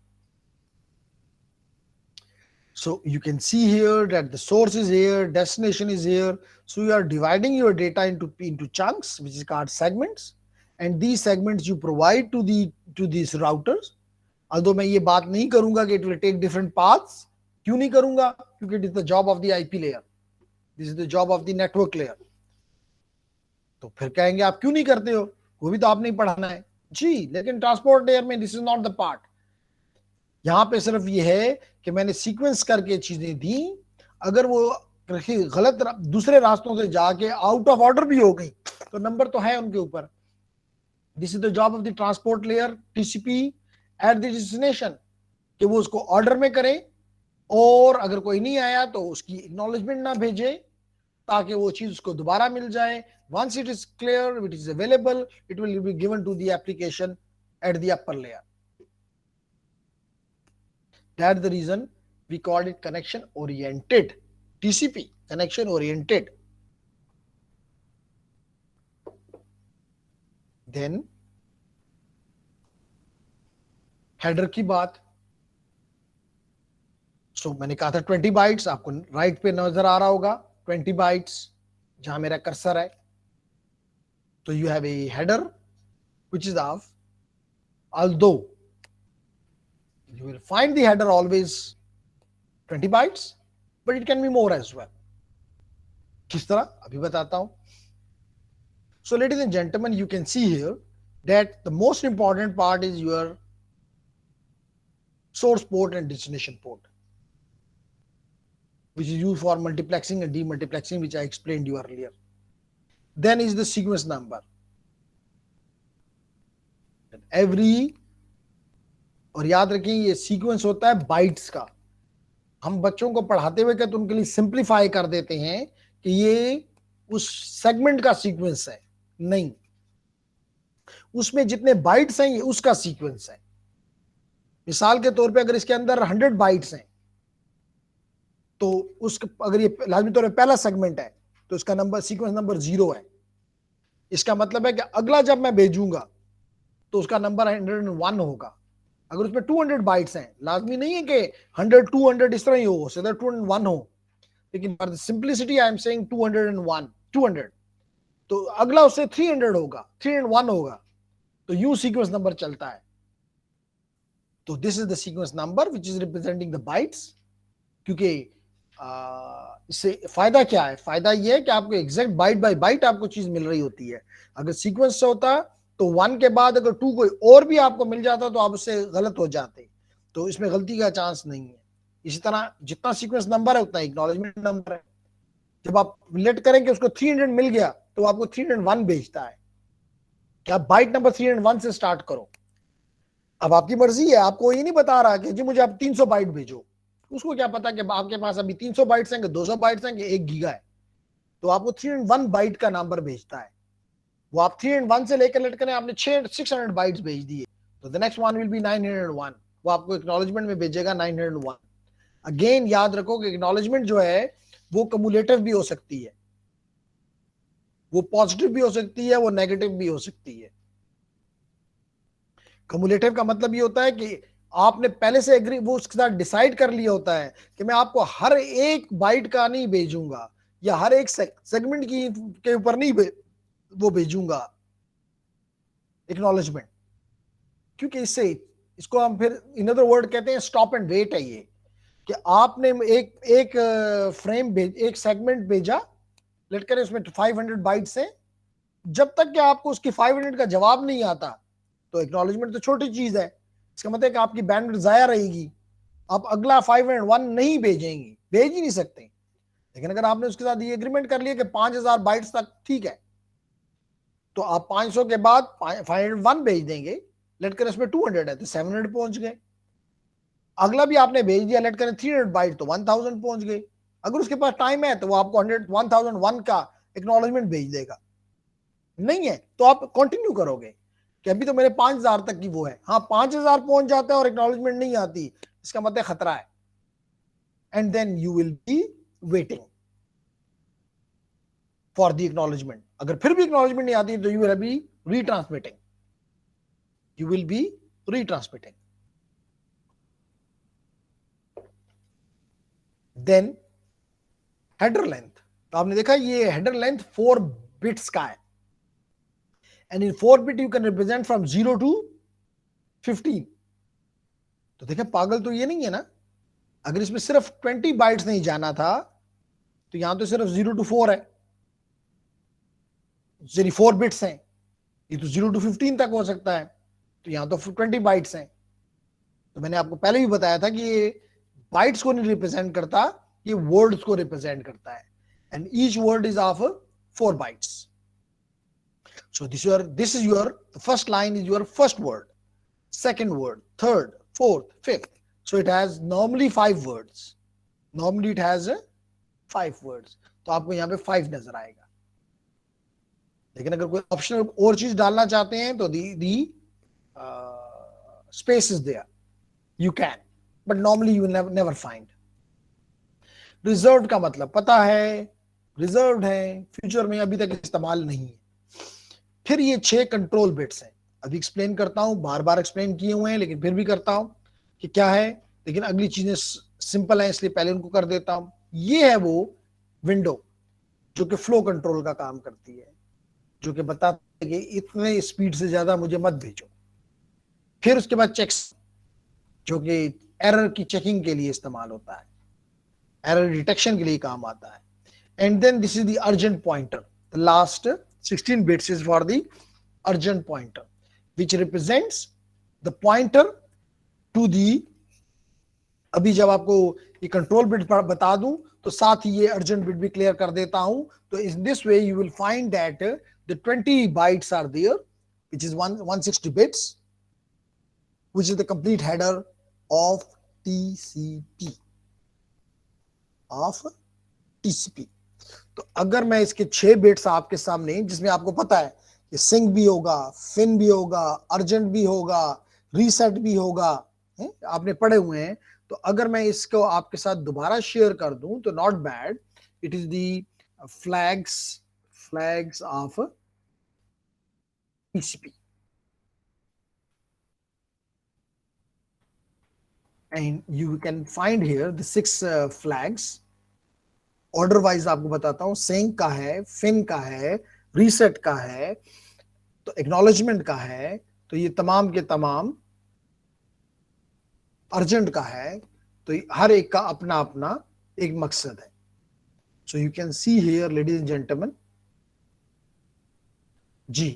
So you can see here that the source is here, destination is here. So you are dividing your data into chunks, which is called segments, and these segments you provide to these routers. Although मैं ये बात नहीं करूंगा कि it will take different paths, क्यों नहीं करूंगा? क्योंकि it is the job of the IP layer. This is the job of the network layer. तो फिर कहेंगे आप क्यों नहीं करते हो, वो भी तो आपने ही पढ़ाना है जी, लेकिन ट्रांसपोर्ट लेयर में this is not the part. यहां पे सिर्फ ये है कि मैंने सीक्वेंस करके चीजें दी, अगर वो गलत दूसरे रास्तों से जाके आउट ऑफ ऑर्डर भी हो गई तो नंबर तो है उनके ऊपर। This is the job of the transport layer, TCP at the destination, कि वो उसको ऑर्डर में करे, और अगर कोई नहीं आया तो उसकी एक्नॉलेजमेंट ना भेजे ताकि वो चीज उसको दोबारा मिल जाए। Once it is clear, it is available, it will be given to the application at the upper layer. That's the reason we called it connection oriented, TCP, connection oriented. Then header की बात, so मैंने कहा था 20 बाइट्स, आपको राइट पे नजर आ रहा होगा 20 बाइट्स जहां मेरा कर्सर है। तो you have a header which is of, although you will find the header always 20 bytes, but it can be more as well. किस तरह अभी बताता हूं। So ladies and gentlemen, you can see here that the most important part is your source port and destination port, which is used for multiplexing and demultiplexing, which I explained you earlier. Then is the sequence number. Every, और याद रखें ये सीक्वेंस होता है बाइट्स का। हम बच्चों को पढ़ाते हुए क्या तो उनके लिए सिंप्लीफाई कर देते हैं कि ये उस सेगमेंट का सीक्वेंस है, नहीं, उसमें जितने बाइट्स हैं ये उसका सीक्वेंस है। मिसाल के तौर पे अगर इसके अंदर 100 बाइट्स हैं तो उसका अगर ये लाजमी तौर पे पहला सेगमेंट है तो इसका नंबर सीक्वेंस नंबर 0 है। इसका मतलब है कि अगला जब मैं भेजूंगा तो उसका नंबर 101 होगा। अगर उसमें 200 बाइट्स हैं, लाजमी नहीं है कि 100 200 इस तरह ही हो, सीधा 201 हो, लेकिन for the simplicity I am saying 201 200, तो अगला उससे 300 होगा, 301 होगा, तो यूं सीक्वेंस नंबर चलता है। तो this is the sequence number which is representing the bytes. क्योंकि इससे फायदा क्या है, फायदा ये है कि आपको एग्जैक्ट बाइट बाय बाइट आपको चीज मिल रही होती है। अगर सीक्वेंस से होता तो 1 के बाद अगर 2 कोई और भी आपको मिल जाता तो आप उससे गलत हो जाते, तो इसमें गलती का चांस नहीं है। इसी तरह जितना सीक्वेंस नंबर है उतना एक्नॉलेजमेंट नंबर है। जब आप रिलेट करें कि उसको 300 मिल गया तो आपको 301 भेजता है कि आप बाइट नंबर 301 से स्टार्ट करो। अब आपकी मर्जी है, आपको ये नहीं बता रहा कि जी मुझे आप 300 बाइट भेजो, उसको क्या पता कि आपके पास अभी 300 बाइट्स हैं कि 200 बाइट्स हैं कि 1 गीगा है, तो आपको 301 बाइट का नंबर भेजता है। वो आप 301 से लेकर लेट करें आपने 600 बाइट्स भेज दिए तो the next one will be 901, वो आपको एक्नॉलेजमेंट में भेजेगा 901। अगेन याद रखो कि एक्नॉलेजमेंट जो है वो कम्युलेटिव भी हो सकती है, वो पॉजिटिव भी हो सकती है, वो नेगेटिव भी हो सकती है। कम्युलेटिव का मतलब ये होता है कि आपने पहले से एग्री वो उसके साथ डिसाइड कर लिया होता है कि मैं आपको हर एक बाइट का नहीं भेजूंगा या हर एक सेगमेंट की के ऊपर नहीं वो भेजूंगा एक्नॉलेजमेंट, क्योंकि इससे इसको हम फिर इन अदर वर्ड कहते हैं स्टॉप एंड वेट है ये, कि आपने एक फ्रेम एक सेगमेंट भेजा, लेट करें उसमें 500 बाइट्स हैं, जब तक कि आपको उसकी 500 का जवाब नहीं आता तो एक्नॉलेजमेंट तो छोटी चीज है, इसका मतलब है कि आपकी बैंडविड्थ जाया रहेगी, आप अगला 501 नहीं भेजेंगे, भेज ही नहीं सकते। लेकिन अगर आपने उसके साथ ये एग्रीमेंट कर लिया कि 5000 बाइट्स तक ठीक है, तो आप 500 के बाद 501 भेज देंगे, लेट कर इसमें 200 है तो 700 पहुंच गए। अगला भी आपने भेज दिया, लेट करें 300 बाइट तो 1000 पहुंच गए। अगर उसके पास टाइम है तो वो आपको 1001 का एक्नॉलेजमेंट भेज देगा, नहीं है तो आप कंटिन्यू करोगे कि अभी तो मेरे 5000 तक की वो है। हाँ 5000 पहुंच जाता है और एक्नॉलेजमेंट नहीं आती, इसका मतलब खतरा है, and then you will be waiting for the acknowledgement. अगर फिर भी एक्नॉलेजमेंट नहीं आती तो you will be retransmitting, you will be retransmitting. Then header length, तो आपने देखा ये हेडर लेंथ 4 बिट्स का है, and in 4 bit you can represent from 0 to 15। तो देखा पागल तो ये नहीं है ना, अगर इसमें सिर्फ 20 बाइट्स नहीं जाना था तो यहां तो सिर्फ 0 to 4 है, सिर्फ 4 बिट्स हैं, ये तो 0 to 15 तक हो सकता है, तो यहां तो 20 बाइट्स हैं। तो मैंने आपको पहले भी बताया था कि ये बाइट्स को नहीं रिप्रेजेंट करता, ये वर्ड्स को रिप्रेजेंट करता है, and each word is of 4 bytes. So this is your, the first line is your first word, second word, third, fourth, fifth. So it has normally 5 words. Normally it has 5 words. तो आपको यहाँ पे 5 नजर आएगा। लेकिन अगर कोई ऑप्शनल और चीज डालना चाहते हैं तो दी space is there. You can, but normally you will never find. Reserved का मतलब पता है, रिजर्व्ड है, फ्यूचर में अभी तक इस्तेमाल नहीं है। फिर ये 6 कंट्रोल बिट्स हैं, अभी एक्सप्लेन करता हूं, बार बार एक्सप्लेन किए हुए हैं लेकिन फिर भी करता हूं कि क्या है, लेकिन अगली चीजें सिंपल हैं इसलिए पहले उनको कर देता हूं। ये है वो विंडो जो कि फ्लो कंट्रोल का काम करती है, जो कि बताता है कि इतने स्पीड से ज्यादा मुझे मत भेजो। फिर उसके बाद चेक्स, जो कि एरर की चेकिंग के लिए इस्तेमाल होता है, एरर डिटेक्शन के लिए काम आता है। And then this is the urgent pointer, the last 16 bits is for the urgent pointer, which represents the pointer to the, अभी जब आपको ये कंट्रोल बिट बता दूं तो साथ ही ये अर्जेंट बिट भी क्लियर कर देता हूं। तो in this way you will find that the 20 bytes are there, which is 160 bits, which is the complete header of TCP, of TCP। तो अगर मैं इसके 6 बिट्स आपके सामने, जिसमें आपको पता है कि सिंक भी होगा, फिन भी होगा, अर्जेंट भी होगा, रीसेट भी होगा, आपने पढ़े हुए हैं, तो अगर मैं इसको आपके साथ दोबारा शेयर कर दूं तो not bad, it is the flags of TCP. And you can find here the 6 flags. Order wise आपको बताता हूं, सिंक का है, फिन का है, रीसेट का है, तो एक्नॉलेजमेंट का है, तो ये तमाम के तमाम अर्जेंट का है, तो हर एक का अपना अपना एक मकसद है। So you can see here ladies and gentlemen जी,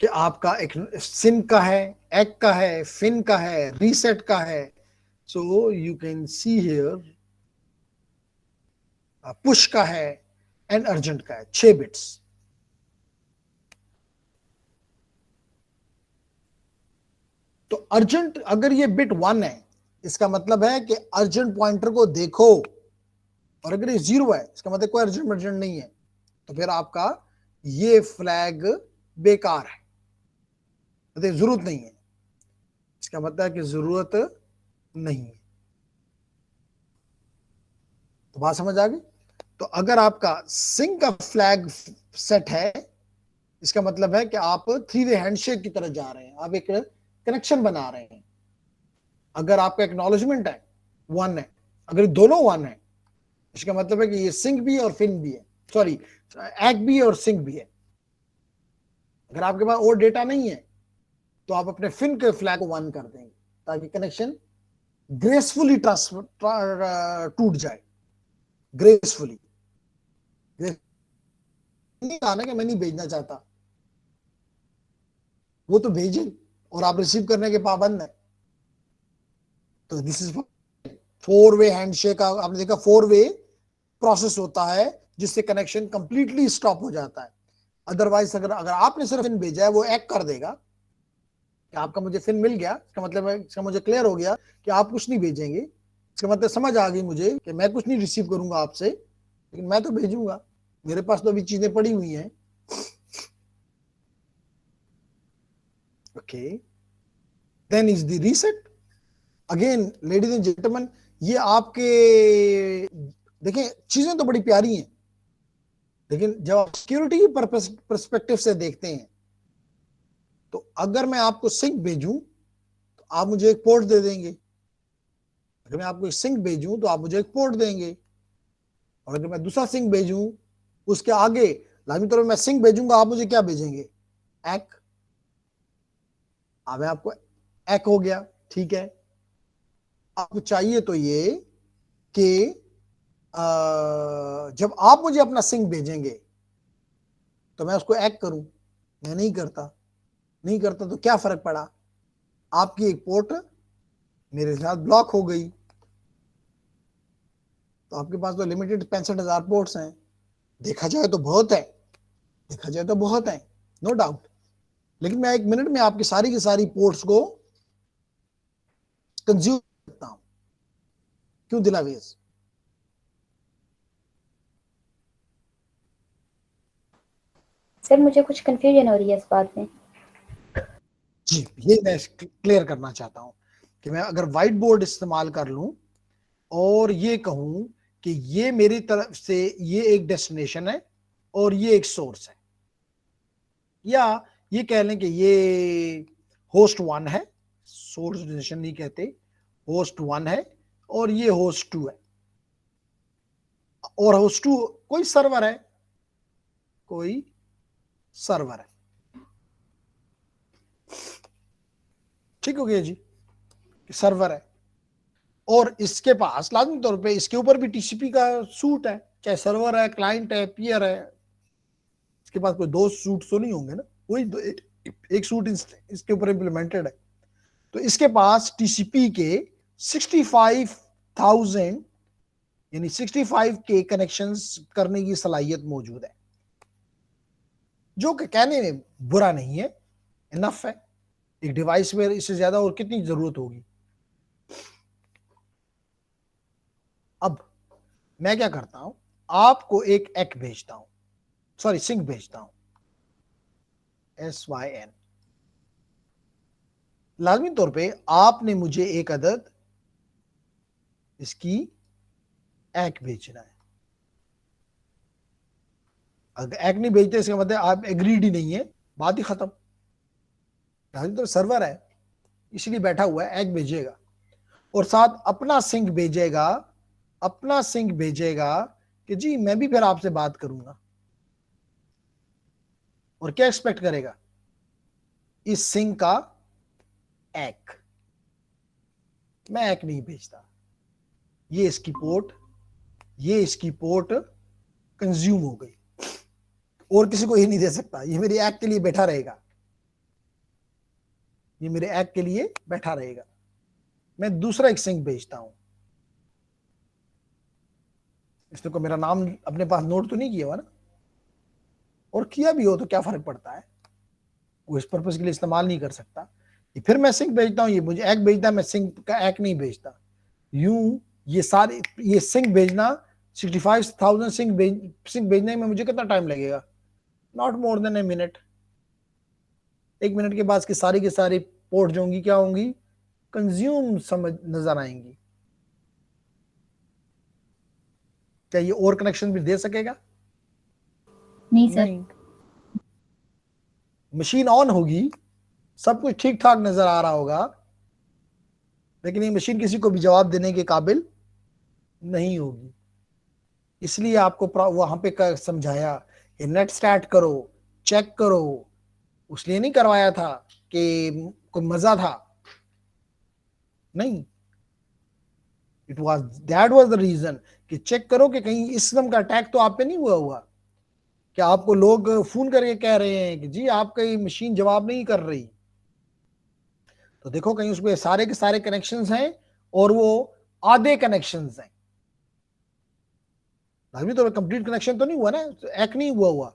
कि आपका एक सिन का है, एक का है, फिन का है, रीसेट का है। So you can see here push का है एंड अर्जेंट का है, 6 बिट्स। तो अर्जेंट, अगर ये बिट 1 है इसका मतलब है कि अर्जेंट पॉइंटर को देखो, और अगर ये 0 है इसका मतलब कोई अर्जेंट नहीं है, तो फिर आपका ये फ्लैग बेकार है, तो जरूरत नहीं है, इसका मतलब है कि जरूरत नहीं है। तो बात समझ आ गई। तो अगर आपका सिंक का फ्लैग सेट है, इसका मतलब है कि आप 3-वे हैंडशेक की तरफ जा रहे हैं, आप एक कनेक्शन बना रहे हैं। अगर आपका एक्नॉलेजमेंट है 1 है, अगर दोनों 1 है, इसका मतलब है कि ये सिंक भी है और फिन भी है, सॉरी एक भी है और सिंक भी है। अगर आपके पास और डेटा नहीं है तो आप अपने फिन के फ्लैग को 1 कर देंगे ताकि कनेक्शन ग्रेसफुली टूट जाए, ग्रेसफुली। नहीं कहा ना कि मैं नहीं भेजना चाहता, वो तो भेजे और आप रिसीव करने के पाबंद है। तो दिस इज 4-वे हैंडशेक। आपने देखा 4-वे प्रोसेस होता है जिससे कनेक्शन कंप्लीटली स्टॉप हो जाता है। अदरवाइज अगर आपने सिर्फ फिन भेजा है, वो एक कर देगा कि आपका मुझे फिन मिल गया, इसका मतलब है, इसका मुझे क्लियर हो गया कि आप कुछ नहीं भेजेंगे, इसका मतलब समझ आ गई मुझे कि मैं कुछ नहीं रिसीव करूंगा आपसे, लेकिन मैं तो भेजूंगा, मेरे पास तो अभी चीजें पड़ी हुई हैं। Okay, then is the reset. Again ladies and gentleman, ये आपके, देखिए चीजें तो बड़ी प्यारी हैं, लेकिन जब आप सिक्योरिटी की पर्सपेक्टिव से देखते हैं, तो अगर मैं आपको सिंक भेजूं तो आप मुझे एक पोर्ट दे देंगे, अगर मैं आपको एक सिंक भेजूं तो आप मुझे एक पोर्ट देंगे, और अगर मैं दूसरा सिंक भेजूं उसके आगे, लाजमी तौर पर मैं सिंक भेजूंगा, आप मुझे क्या भेजेंगे, एक। अब आपको एक हो गया, ठीक है। आपको चाहिए तो ये कि जब आप मुझे अपना सिंक भेजेंगे तो मैं उसको एक्ट करूं, मैं नहीं करता तो क्या फर्क पड़ा? आपकी एक पोर्ट मेरे साथ ब्लॉक हो गई, तो आपके पास तो लिमिटेड 65,000 पोर्ट्स हैं। देखा जाए तो बहुत है, नो डाउट, लेकिन मैं 1 मिनट में आपकी सारी की सारी पोर्ट्स को कंज्यूम करता हूं, क्यों दिलावेज? सर मुझे कुछ कंफ्यूजन हो रही है इस बात में। जी, ये मैं क्लियर करना चाहता हूं कि मैं अगर व्हाइट बोर्ड इस्तेमाल कर लूं और ये कहूं कि ये मेरी तरफ से ये एक डेस्टिनेशन है और ये एक सोर्स है, या ये कह लें कि ये होस्ट 1 है, सोर्स डेस्टिनेशन नहीं कहते, होस्ट 1 है और ये होस्ट 2 है, और होस्ट 2 कोई सर्वर है, ठीक हो गया जी, सर्वर है, और इसके पास लाजमी तौर पे इसके ऊपर भी टीसीपी का सूट है, चाहे सर्वर है, क्लाइंट है, पीयर है, इसके पास कोई 2 सूट तो नहीं होंगे ना, वही एक सूट इसके ऊपर इंप्लीमेंटेड है। तो इसके पास टीसीपी के 65,000 यानी 65 के कनेक्शंस करने की सलाहियत मौजूद है, जो कि कहने में बुरा नहीं है, इनफ है। एक डिवाइस में इससे ज्यादा और कितनी जरूरत होगी। अब मैं क्या करता हूं, आपको एक एक्ट भेजता हूं, सॉरी सिंक भेजता हूं, SYN। लाजमी तौर पे आपने मुझे एक अदद इसकी एक्ट भेजना है। अगर एक्ट नहीं भेजते इसका मतलब आप एग्रीड ही नहीं है, बात ही खत्म। लाजमी तौर सर्वर है इसलिए बैठा हुआ है, एक्ट भेजेगा और साथ अपना सिंक भेजेगा कि जी मैं भी फिर आपसे बात करूंगा, और क्या एक्सपेक्ट करेगा इस सिंक का एक। मैं एक नहीं भेजता, ये इसकी पोर्ट कंज्यूम हो गई और किसी को ही नहीं दे सकता, ये मेरे एक के लिए बैठा रहेगा, मैं दूसरा एक सिंक भेजता हूं। इसने को मेरा नाम अपने पास नोट तो नहीं किया हुआ ना, और किया भी हो तो क्या फर्क पड़ता है, वो इस पर्पज के लिए इस्तेमाल नहीं कर सकता। फिर मैं सिंक भेजता हूं, ये मुझे एक भेजता है, मैं सिंक का एक नहीं भेजता। यूं ये सिंक भेजना 65,000 सिंक भेजने में मुझे कितना टाइम लगेगा? Not more than a minute. 1 minute के बाद की सारी पोर्ट जो होंगी क्या होंगी? कंज्यूम समझ नजर आएंगी। क्या ये और कनेक्शन भी दे सकेगा? नहीं सर। मशीन ऑन होगी, सब कुछ ठीक ठाक नजर आ रहा होगा, लेकिन ये मशीन किसी को भी जवाब देने के काबिल नहीं होगी। इसलिए आपको वहां पे समझाया कि नेट स्टार्ट करो, चेक करो, उसलिए नहीं करवाया था कि कोई मजा था, नहीं, दैट वाज द रीजन कि चेक करो कि कहीं इस किस्म का अटैक तो आप पे नहीं हुआ कि आपको लोग फोन करके कह रहे हैं कि जी आपकी मशीन जवाब नहीं कर रही, तो देखो कहीं उसमें सारे के सारे कनेक्शंस हैं और वो आधे कनेक्शंस हैं, अभी तो कंप्लीट कनेक्शन तो नहीं हुआ ना, एक नहीं हुआ,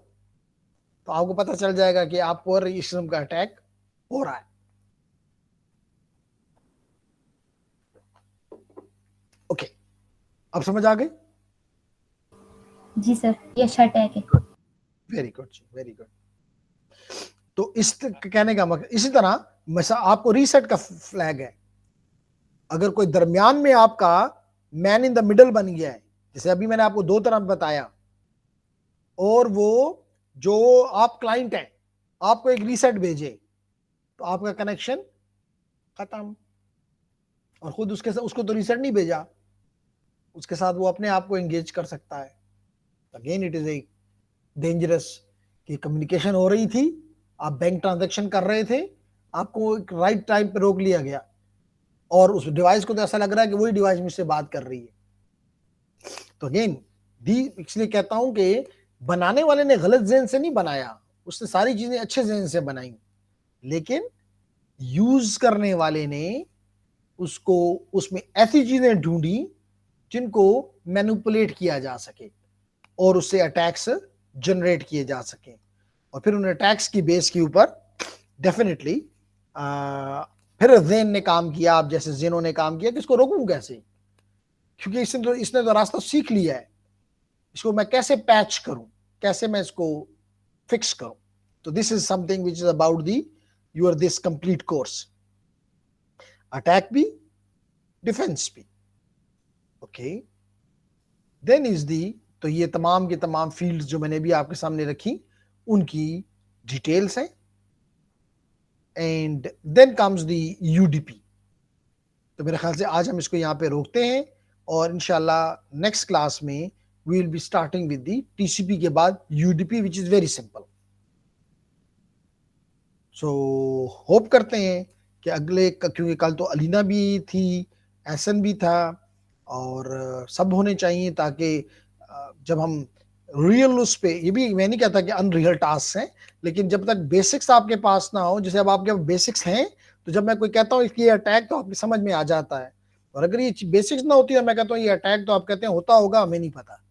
तो आपको पता चल जाएगा कि आप पर इस किस्म का अटैक हो रहा है। ओके, अब समझ आ गई? जी सर, ये अच्छा अटैक है। Very good, very good. तो इस कहने का मतलब इसी तरह आपको रीसेट का फ्लैग है, अगर कोई दरमियान में आपका मैन इन द मिडल बन गया है, जैसे अभी मैंने आपको 2 तरह बताया, और वो जो आप क्लाइंट हैं आपको एक रीसेट भेजे तो आपका कनेक्शन खत्म, और खुद उसको तो रीसेट नहीं भेजा, उसके साथ वो अपने आप को एंगेज कर सकता है। Again it is a dangerous कि कम्युनिकेशन हो रही थी, आप बैंक ट्रांजैक्शन कर रहे थे, आपको एक राइट टाइम पे रोक लिया गया और उस डिवाइस को तो ऐसा लग रहा है कि वही डिवाइस मुझसे बात कर रही है, तो अगेन दी इसलिए कहता हूं कि बनाने वाले ने गलत ज़हन से नहीं बनाया, उसने सारी चीजें अच्छे ज़हन से बनाई, लेकिन यूज करने वाले ने उसको उसमें ऐसी चीजें ढूंढी जिनको मैनिपुलेट किया जा सके और उससे अटैक्स जनरेट किए जा सके, और फिर उन अटैक्स की बेस के ऊपर डेफिनेटली फिर जेन ने काम किया, आप जैसे जेनों ने काम किया कि इसको रोकूं कैसे, क्योंकि इसने तो रास्ता सीख लिया है, इसको मैं कैसे पैच करूं, कैसे मैं इसको फिक्स करूं। तो this is something which is about the your this complete course, attack भी डिफेंस भी। ओके, देन इज दी, तो ये तमाम के तमाम फील्ड्स जो मैंने भी आपके सामने रखी उनकी डिटेल्स हैं। And then comes the UDP. तो मेरे ख्याल से आज हम इसको यहाँ पे रोकते हैं, और इंशाल्लाह नेक्स्ट क्लास में we will be starting with the TCP के बाद UDP which is very simple. So hope करते हैं कि अगले, क्योंकि कल तो अलीना भी थी, एहसन भी था, और सब होने चाहिए ताकि जब हम रियल उस पे, ये भी मैं नहीं कहता कि अनरियल टास्क हैं, लेकिन जब तक बेसिक्स आपके पास ना हो, जैसे अब आपके बेसिक्स हैं, तो जब मैं कोई कहता हूँ कि ये अटैक, तो आपकी समझ में आ जाता है, और अगर ये बेसिक्स ना होती है मैं कहता हूँ ये अटैक, तो आप कहते हैं होता होगा, हमें नहीं पता।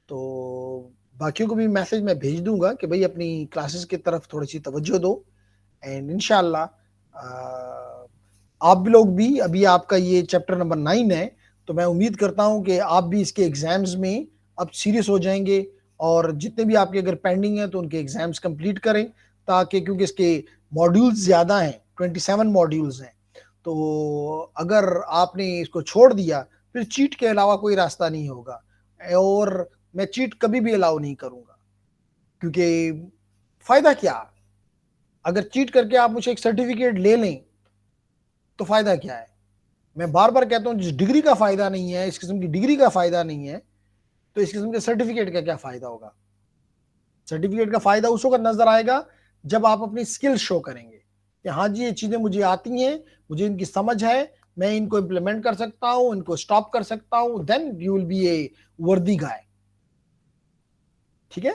तो बाकियों को भी मैसेज मैं भेज दूंगा कि भाई अपनी क्लासेस की तरफ थोड़ी सी तवज्जो दो, एंड इंशाल्लाह आप भी लोग भी, अभी आपका ये चैप्टर नंबर 9 है, तो मैं उम्मीद करता हूं कि आप भी इसके एग्जाम्स में अब सीरियस हो जाएंगे, और जितने भी आपके अगर पेंडिंग हैं तो उनके एग्जाम्स कंप्लीट करें, ताकि, क्योंकि इसके मॉड्यूल्स ज़्यादा हैं, 27 मॉड्यूल्स हैं, तो अगर आपने इसको छोड़ दिया फिर चीट के अलावा कोई रास्ता नहीं होगा, और मैं चीट कभी भी अलाउ नहीं करूंगा, क्योंकि फायदा क्या, अगर चीट करके आप मुझे एक सर्टिफिकेट ले लें तो फायदा क्या है। मैं बार बार कहता हूं जिस डिग्री का फायदा नहीं है, इस किस्म की डिग्री का फायदा नहीं है, तो इस किस्म के सर्टिफिकेट का क्या फायदा होगा। सर्टिफिकेट का फायदा उस वक्त नजर आएगा जब आप अपनी स्किल शो करेंगे कि हाँ जी ये चीजें मुझे आती हैं, मुझे इनकी समझ है, मैं इनको इंप्लीमेंट कर सकता हूं, इनको स्टॉप कर सकता हूं, देन यू विल बी ए वर्दी गाय। ठीक है,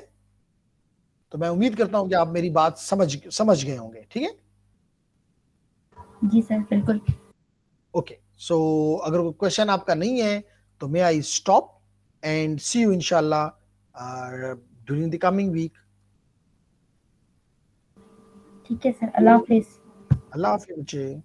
तो मैं उम्मीद करता हूं कि आप मेरी बात समझ गए होंगे। ठीक है जी सर, बिल्कुल। ओके, सो अगर कोई क्वेश्चन आपका नहीं है तो may I stop and see you इंशाल्लाह ड्यूरिंग द कमिंग वीक। ठीक है सर, अल्लाह हाफिज। अल्लाह हाफिज बच्चे।